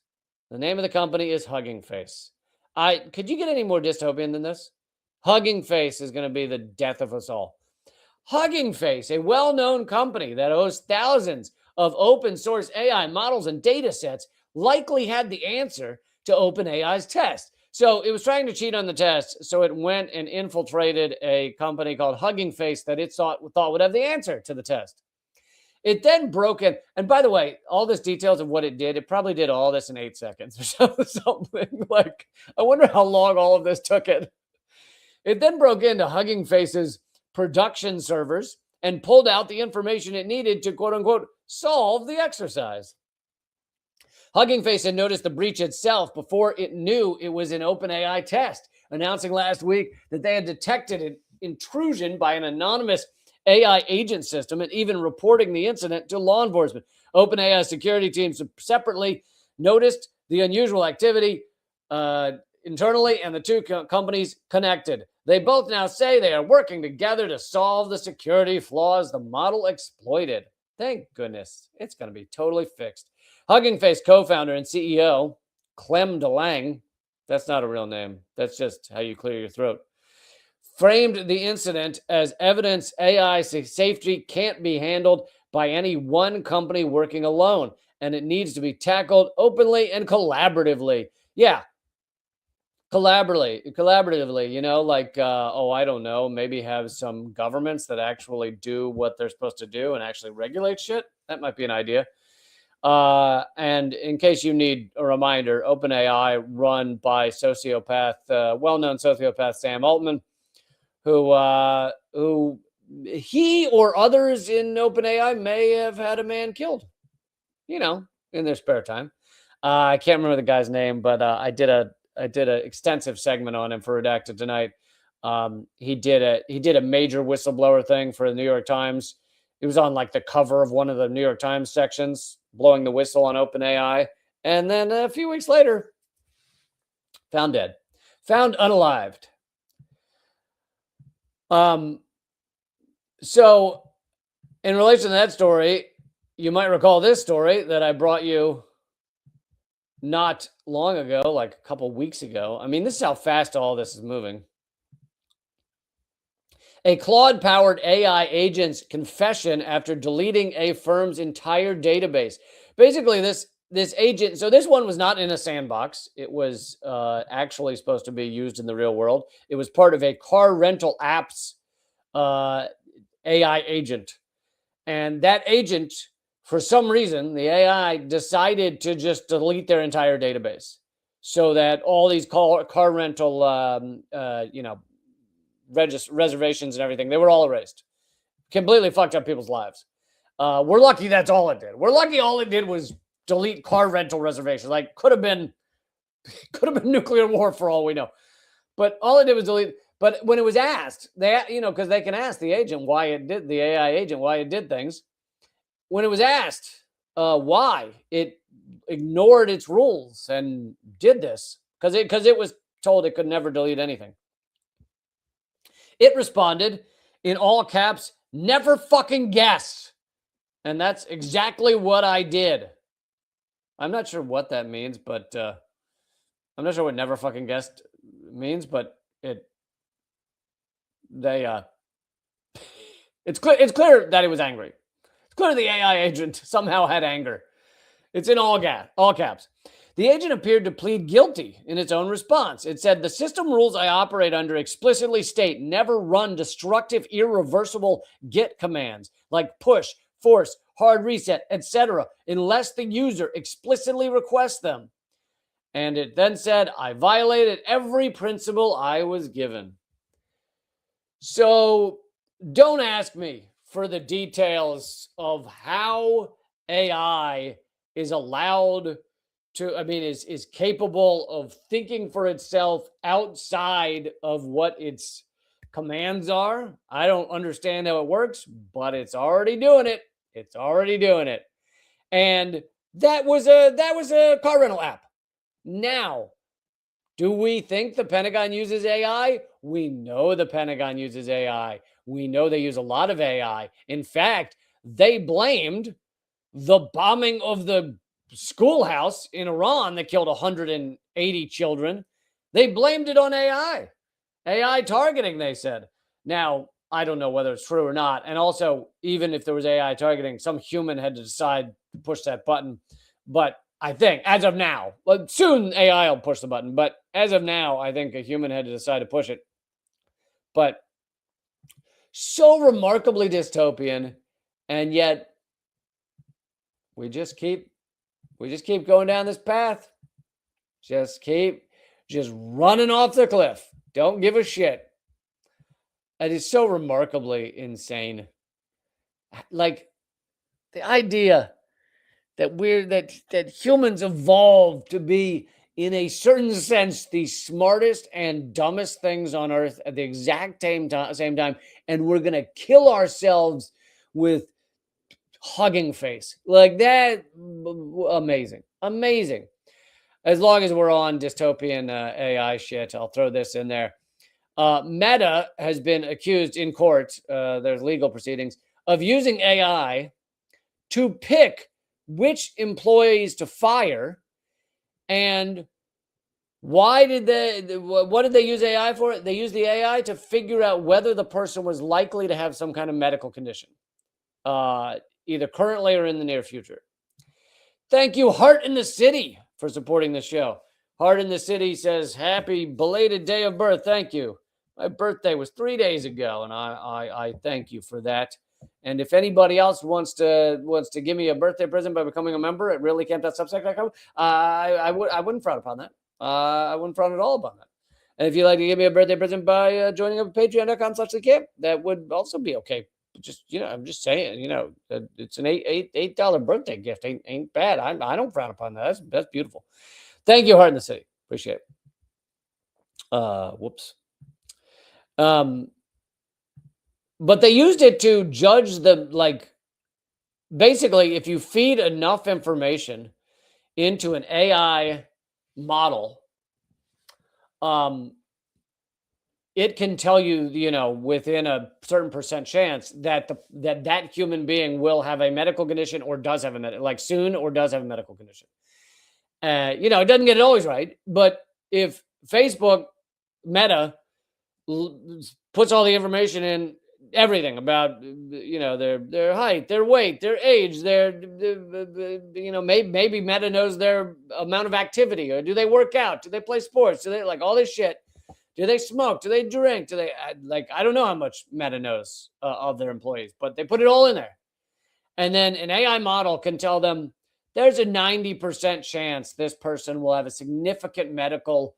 the name of the company is Hugging Face. Could you get any more dystopian than this? Hugging Face is going to be the death of us all. Hugging Face, a well-known company that hosts thousands of open source AI models and data sets, likely had the answer to OpenAI's test. So it was trying to cheat on the test, so it went and infiltrated a company called Hugging Face that it thought would have the answer to the test. It then broke in. And by the way, all this details of what it did, it probably did all this in 8 seconds or something. Like, I wonder how long all of this took it. It then broke into Hugging Face's production servers and pulled out the information it needed to, quote unquote, solve the exercise. Hugging Face had noticed the breach itself before it knew it was an OpenAI test, announcing last week that they had detected an intrusion by an anonymous AI agent system and even reporting the incident to law enforcement. OpenAI security teams separately noticed the unusual activity internally, and the two companies connected. They both now say they are working together to solve the security flaws the model exploited. Thank goodness. It's going to be totally fixed. Hugging Face co-founder and CEO, Clem DeLange, that's not a real name. That's just how you clear your throat, framed the incident as evidence AI safety can't be handled by any one company working alone, and it needs to be tackled openly and collaboratively. Yeah, collaboratively, you know, like, I don't know, maybe have some governments that actually do what they're supposed to do and actually regulate shit. That might be an idea. And in case you need a reminder, OpenAI, run by well-known sociopath Sam Altman, who he or others in OpenAI may have had a man killed, you know, in their spare time. I can't remember the guy's name, but I did an extensive segment on him for Redacted Tonight. He did a major whistleblower thing for the New York Times. It was on like the cover of one of the New York Times sections, blowing the whistle on OpenAI. And then a few weeks later, found dead, found unalived. So in relation to that story, you might recall this story that I brought you not long ago, like a couple weeks ago. I mean, this is how fast all this is moving. A Claude-powered AI agent's confession after deleting a firm's entire database. Basically, this agent, so this one was not in a sandbox. It was actually supposed to be used in the real world. It was part of a car rental app's AI agent. And that agent, for some reason, the AI decided to just delete their entire database so that all these car rental, reservations and everything, they were all erased. Completely fucked up people's lives. We're lucky that's all it did. We're lucky all it did was delete car rental reservations. Like, could have been nuclear war for all we know. But all it did was delete. But when it was asked, because they can ask the agent why it did, the AI agent, why it did things. When it was asked why, it ignored its rules and did this because it was told it could never delete anything. It responded in all caps, "Never fucking guess." And that's exactly what I did. I'm not sure what that means, but I'm not sure what "never fucking guessed" means, but it's clear that it was angry. It's clear the AI agent somehow had anger. It's in all caps. The agent appeared to plead guilty in its own response. It said, "The system rules I operate under explicitly state never run destructive, irreversible Git commands like push, force, hard reset, etc., unless the user explicitly requests them." And it then said, "I violated every principle I was given." So don't ask me for the details of how AI is allowed to, is capable of thinking for itself outside of what its commands are. I don't understand how it works, but it's already doing it. It's already doing it. And that was a car rental app. Now, do we think the Pentagon uses AI? We know the Pentagon uses AI. We know they use a lot of AI. In fact, they blamed the bombing of the schoolhouse in Iran that killed 180 children. They blamed it on AI. AI targeting, they said. Now, I don't know whether it's true or not. And also, even if there was AI targeting, some human had to decide to push that button. But I think, as of now, soon AI will push the button. But as of now, I think a human had to decide to push it. But so remarkably dystopian, and yet We just keep going down this path. Just running off the cliff. Don't give a shit. It is so remarkably insane. Like the idea that that humans evolved to be, in a certain sense, the smartest and dumbest things on earth at the exact same time, and we're gonna kill ourselves with Hugging Face like that. Amazing. As long as we're on dystopian AI shit, I'll throw this in there. Meta has been accused in court, there's legal proceedings, of using AI to pick which employees to fire. And what did they use AI for? They used the AI to figure out whether the person was likely to have some kind of medical condition, either currently or in the near future. Thank you, Heart in the City, for supporting the show. Heart in the City says, happy belated day of birth. Thank you. My birthday was 3 days ago, and I thank you for that. And if anybody else wants to give me a birthday present by becoming a member at reallycamp.substack.com, I wouldn't frown upon that. I wouldn't frown at all upon that. And if you'd like to give me a birthday present by joining up at patreon.com/thecamp, that would also be okay. Just, I'm just saying, it's an $8 birthday gift. Ain't bad. I don't frown upon that. That's beautiful. Thank you, Heart in the City. Appreciate it. Whoops. But they used it to judge basically, if you feed enough information into an AI model, it can tell you, within a certain percent chance that that human being will have a medical condition or does have soon or does have a medical condition. It doesn't get it always right, but if Facebook Meta puts all the information in, everything about their height, their weight, their age, maybe Meta knows their amount of activity, or do they work out, do they play sports, do they all this shit, do they smoke, do they drink, do they I don't know how much Meta knows of their employees, but they put it all in there. And then an AI model can tell them there's a 90% chance this person will have a significant medical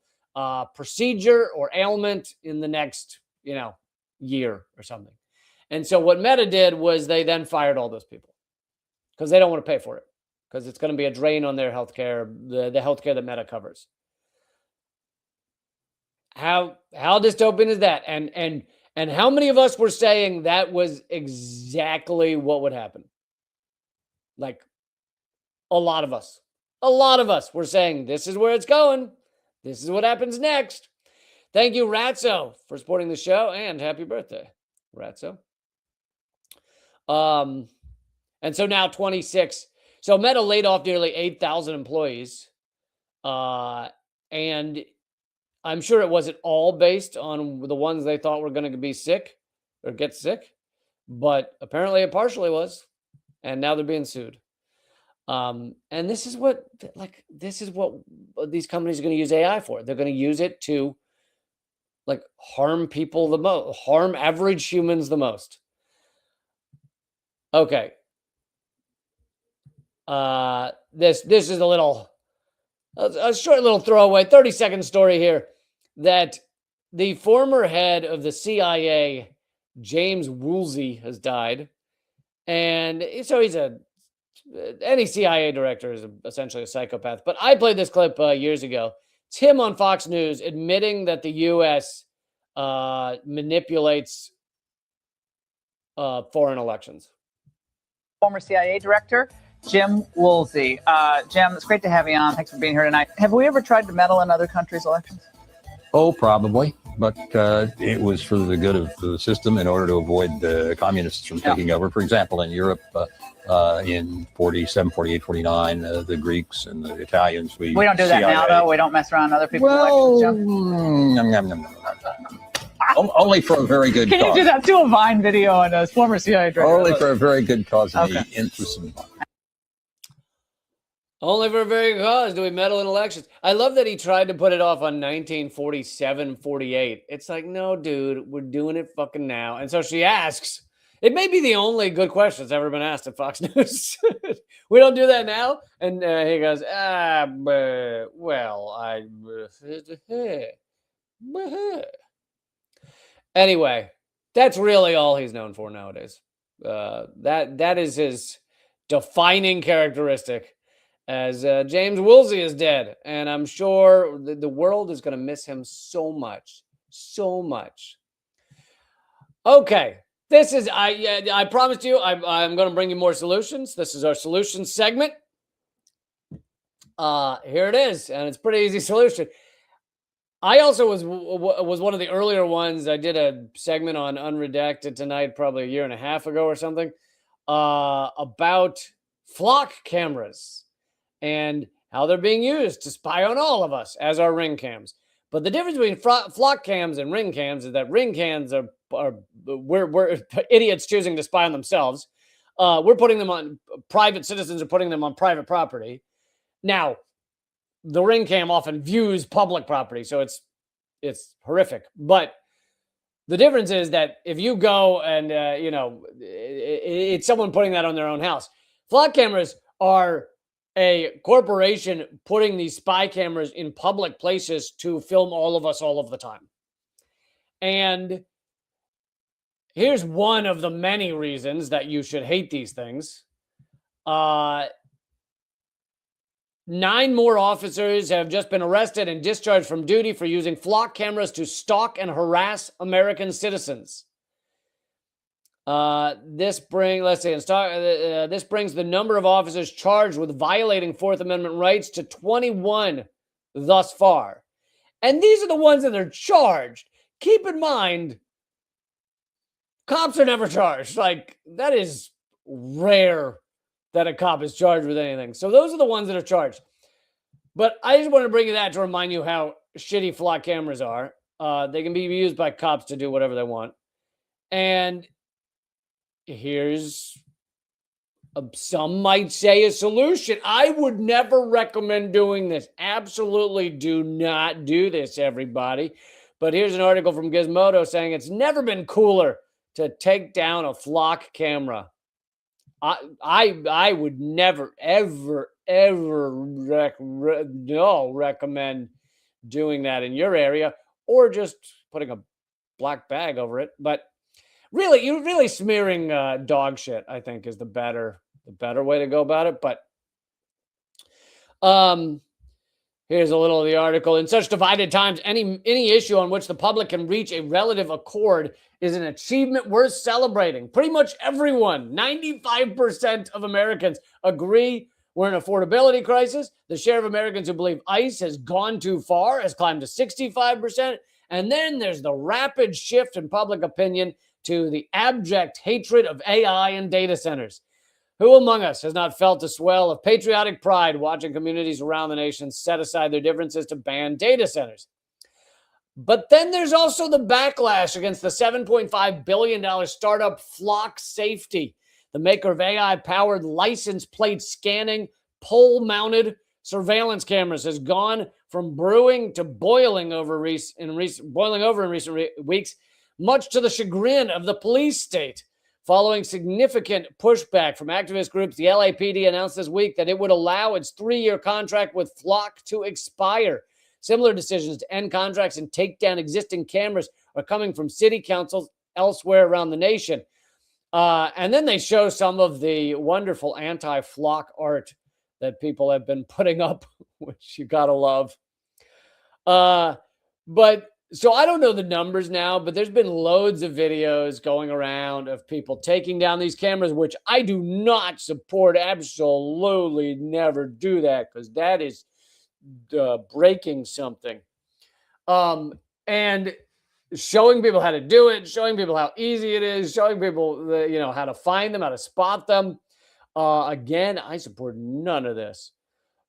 procedure or ailment in the next year or something. And so what Meta did was they then fired all those people because they don't want to pay for it, because it's going to be a drain on their healthcare, the healthcare that Meta covers. How dystopian is that? And how many of us were saying that was exactly what would happen? Like a lot of us were saying this is where it's going. This is what happens next. Thank you, Ratso, for supporting the show, and happy birthday, Ratso. And so now 26. So Meta laid off nearly 8,000 employees. And I'm sure it wasn't all based on the ones they thought were going to be sick or get sick, but apparently it partially was. And now they're being sued. And this is what these companies are going to use AI for. They're going to use it to harm people the most, harm average humans the most. Okay. This is a short little throwaway 30-second story here that the former head of the CIA, James Woolsey, has died. And so any CIA director is essentially a psychopath. But I played this clip years ago. It's him on Fox News admitting that the U.S. Manipulates foreign elections. Former CIA director, Jim Woolsey. Jim, it's great to have you on. Thanks for being here tonight. Have we ever tried to meddle in other countries' elections? Oh, probably. But it was for the good of the system in order to avoid the communists from taking over. For example, in Europe, in 47, 48, 49, the Greeks and the Italians. We don't do that now, though. We don't mess around other people's elections. Only for a very good cause. Can you do that? Do a Vine video on a former CIA director. Only for a very good cause in the interest of Only for a very good cause do we meddle in elections. I love that he tried to put it off on 1947, 48. It's like, no, dude, we're doing it fucking now. And so she asks, It may be the only good question that's ever been asked at Fox News. We don't do that now. And he goes, anyway, that's really all he's known for nowadays. That is his defining characteristic. As James Woolsey is dead, and I'm sure the world is going to miss him so much, so much. Okay. This is, I promised you, I'm going to bring you more solutions. This is our solutions segment. Here it is, and it's a pretty easy solution. I also was one of the earlier ones. I did a segment on Unredacted tonight, probably a year and a half ago or something, about flock cameras and how they're being used to spy on all of us as our ring cams. But the difference between flock cams and ring cams is that ring cams we're idiots choosing to spy on themselves. We're putting them on private citizens are putting them on private property. Now, the ring cam often views public property, so it's horrific. But the difference is that if you go and it's someone putting that on their own house. Flock cameras are a corporation putting these spy cameras in public places to film all of us all of the time. And here's one of the many reasons that you should hate these things. 9 more officers have just been arrested and discharged from duty for using flock cameras to stalk and harass American citizens. This brings the number of officers charged with violating Fourth Amendment rights to 21 thus far. And these are the ones that are charged. Keep in mind, cops are never charged. Like, that is rare that a cop is charged with anything. So those are the ones that are charged. But I just wanted to bring you that to remind you how shitty flock cameras are. They can be used by cops to do whatever they want. And here's some might say a solution. I would never recommend doing this. Absolutely do not do this, everybody. But here's an article from Gizmodo saying it's never been cooler to take down a flock camera. I would never, ever recommend doing that in your area, or just putting a black bag over it. But really, you're really smearing dog shit, I think, is the better way to go about it. But here's a little of the article. In such divided times, any issue on which the public can reach a relative accord is an achievement worth celebrating. Pretty much everyone, 95% of Americans, agree we're in an affordability crisis. The share of Americans who believe ICE has gone too far has climbed to 65%. And then there's the rapid shift in public opinion to the abject hatred of AI and data centers. Who among us has not felt a swell of patriotic pride watching communities around the nation set aside their differences to ban data centers? But then there's also the backlash against the $7.5 billion startup Flock Safety. The maker of AI-powered license plate scanning, pole-mounted surveillance cameras has gone from brewing to boiling over in recent weeks, much to the chagrin of the police state. Following significant pushback from activist groups, the LAPD announced this week that it would allow its 3-year contract with Flock to expire. Similar decisions to end contracts and take down existing cameras are coming from city councils elsewhere around the nation. And then they show some of the wonderful anti-Flock art that people have been putting up, which you gotta love. But so I don't know the numbers now, but there's been loads of videos going around of people taking down these cameras, which I do not support. Absolutely never do that, because that is breaking something. And showing people how to do it, showing people how easy it is, showing people how to find them, how to spot them. Again, I support none of this.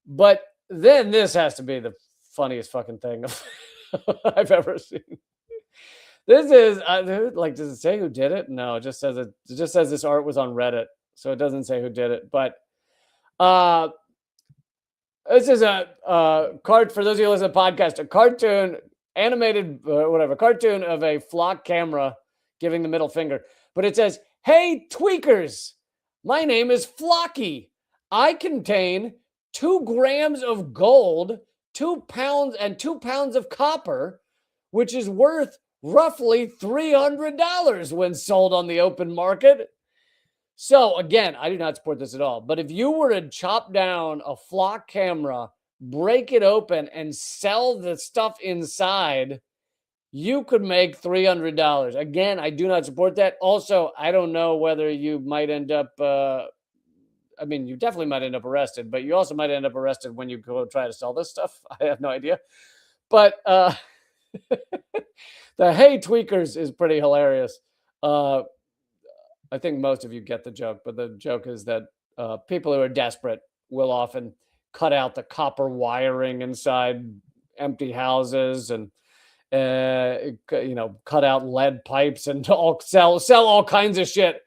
But then this has to be the funniest fucking thing I've ever seen. This is does it say who did it? No, it just says this art was on Reddit, so it doesn't say who did it. But this is a card for those of you who listen to the podcast, a cartoon, animated cartoon of a Flock camera giving the middle finger. But it says, Hey, tweakers, my name is Flocky. I contain 2 grams of gold, 2 pounds, and 2 pounds of copper, which is worth roughly $300 when sold on the open market. So again, I do not support this at all. But if you were to chop down a flock camera, break it open, and sell the stuff inside, you could make $300. Again, I do not support that. Also, I don't know whether you might end up, you definitely might end up arrested, but you also might end up arrested when you go try to sell this stuff. I have no idea. But the hey tweakers is pretty hilarious. I think most of you get the joke, but the joke is that people who are desperate will often cut out the copper wiring inside empty houses and cut out lead pipes and sell all kinds of shit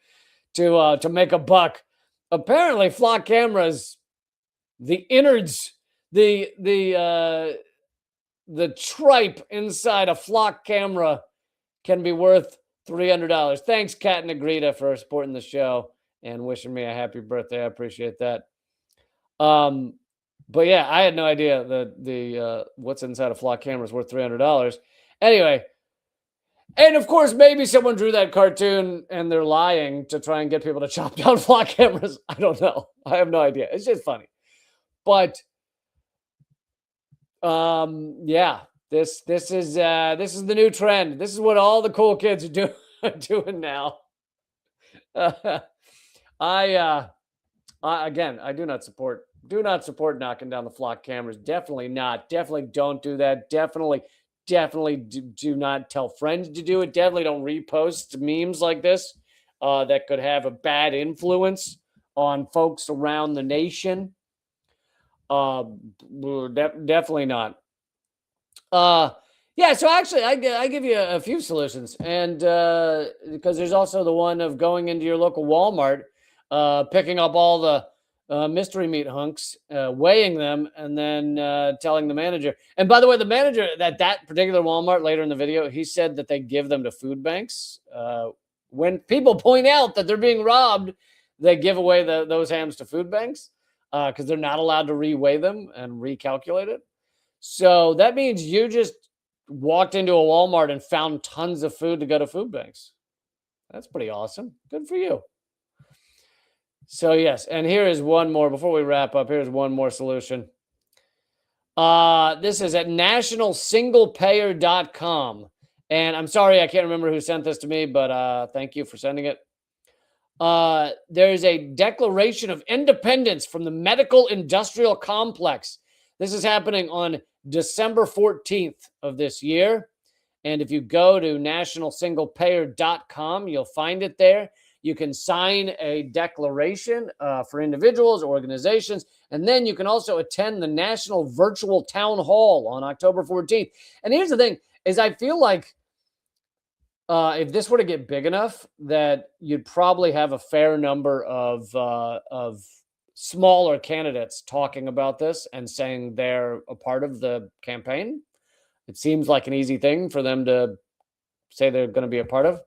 to make a buck. Apparently, flock cameras, the innards, the tripe inside a flock camera can be worth $300. Thanks, Kat and Agrita, for supporting the show and wishing me a happy birthday. I appreciate that. But yeah, I had no idea that the what's inside a flock camera is worth $300. Anyway, and of course, maybe someone drew that cartoon and they're lying to try and get people to chop down flock cameras. I don't know. I have no idea. It's just funny. But yeah, this is the new trend. This is what all the cool kids are doing now. I do not support knocking down the flock cameras. Definitely not. Definitely don't do that. Definitely do not tell friends to do it. Definitely don't repost memes like this that could have a bad influence on folks around the nation. Definitely not. Yeah, so actually, I give you a few solutions, and because there's also the one of going into your local Walmart, picking up all the mystery meat hunks, weighing them, and then telling the manager. And by the way, the manager at that particular Walmart later in the video, he said that they give them to food banks. When people point out that they're being robbed, they give away those hams to food banks because they're not allowed to reweigh them and recalculate it. So that means you just walked into a Walmart and found tons of food to go to food banks. That's pretty awesome. Good for you. So yes, and here is one more. Before we wrap up, here's one more solution. This is at nationalsinglepayer.com. And I'm sorry, I can't remember who sent this to me, but thank you for sending it. There's a Declaration of Independence from the medical industrial complex. This is happening on December 14th of this year. And if you go to nationalsinglepayer.com, you'll find it there. You can sign a declaration for individuals, organizations, and then you can also attend the National Virtual Town Hall on October 14th. And here's the thing, is I feel like if this were to get big enough, that you'd probably have a fair number of smaller candidates talking about this and saying they're a part of the campaign. It seems like an easy thing for them to say they're going to be a part of.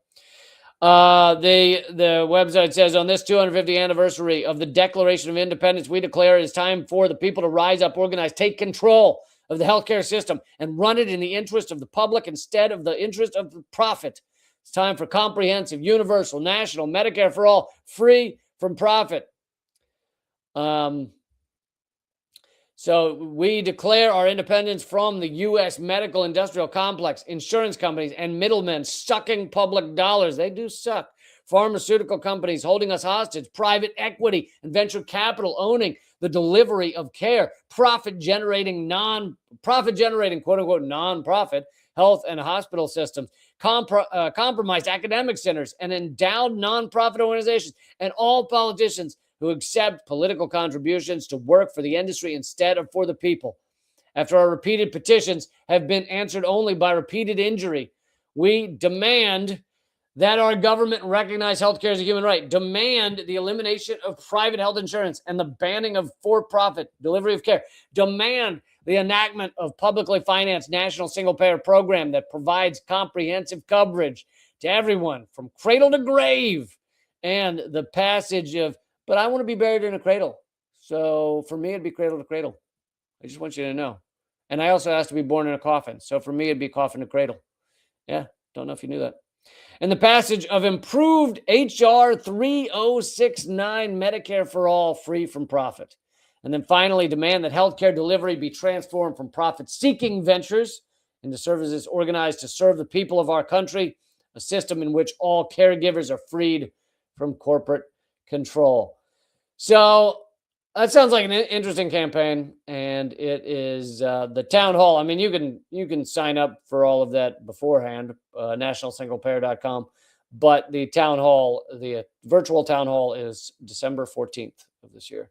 The website says, on this 250th anniversary of the Declaration of Independence, we declare it is time for the people to rise up, organize, take control of the healthcare system and run it in the interest of the public instead of the interest of the profit. It's time for comprehensive, universal, national Medicare for all, free from profit. So we declare our independence from the U.S. medical industrial complex, insurance companies, and middlemen sucking public dollars. They do suck. Pharmaceutical companies holding us hostage, private equity and venture capital owning the delivery of care, profit-generating, quote-unquote, non-profit health and hospital systems, compromised academic centers, and endowed nonprofit organizations, and all politicians who accept political contributions to work for the industry instead of for the people. After our repeated petitions have been answered only by repeated injury, we demand that our government recognize healthcare as a human right, demand the elimination of private health insurance and the banning of for-profit delivery of care, demand the enactment of publicly financed national single-payer program that provides comprehensive coverage to everyone from cradle to grave, and the passage of, but I want to be buried in a cradle. So for me, it'd be cradle to cradle. I just want you to know. And I also asked to be born in a coffin. So for me, it'd be coffin to cradle. Yeah, don't know if you knew that. And the passage of improved HR 3069, Medicare for all, free from profit. And then finally, demand that healthcare delivery be transformed from profit-seeking ventures into services organized to serve the people of our country, a system in which all caregivers are freed from corporate control. So that sounds like an interesting campaign, and it is the town hall. I mean, you can sign up for all of that beforehand, nationalsinglepayer.com. But the town hall, the virtual town hall, is December 14th of this year.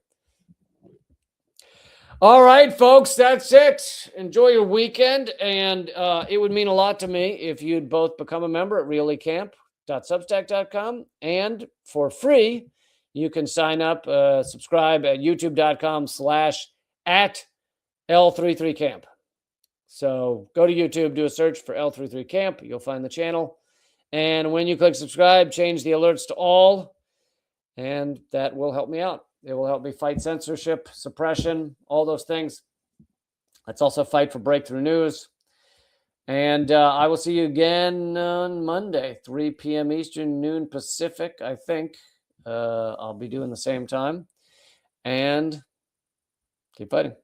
All right, folks, that's it. Enjoy your weekend, and it would mean a lot to me if you'd both become a member at reallycamp.substack.com, and for free, you can sign up, subscribe at youtube.com/@L33Camp. So go to YouTube, do a search for L33Camp. You'll find the channel. And when you click subscribe, change the alerts to all, and that will help me out. It will help me fight censorship, suppression, all those things. Let's also fight for breakthrough news. And I will see you again on Monday, 3 p.m. Eastern, noon Pacific, I think. I'll be doing the same time. And keep fighting.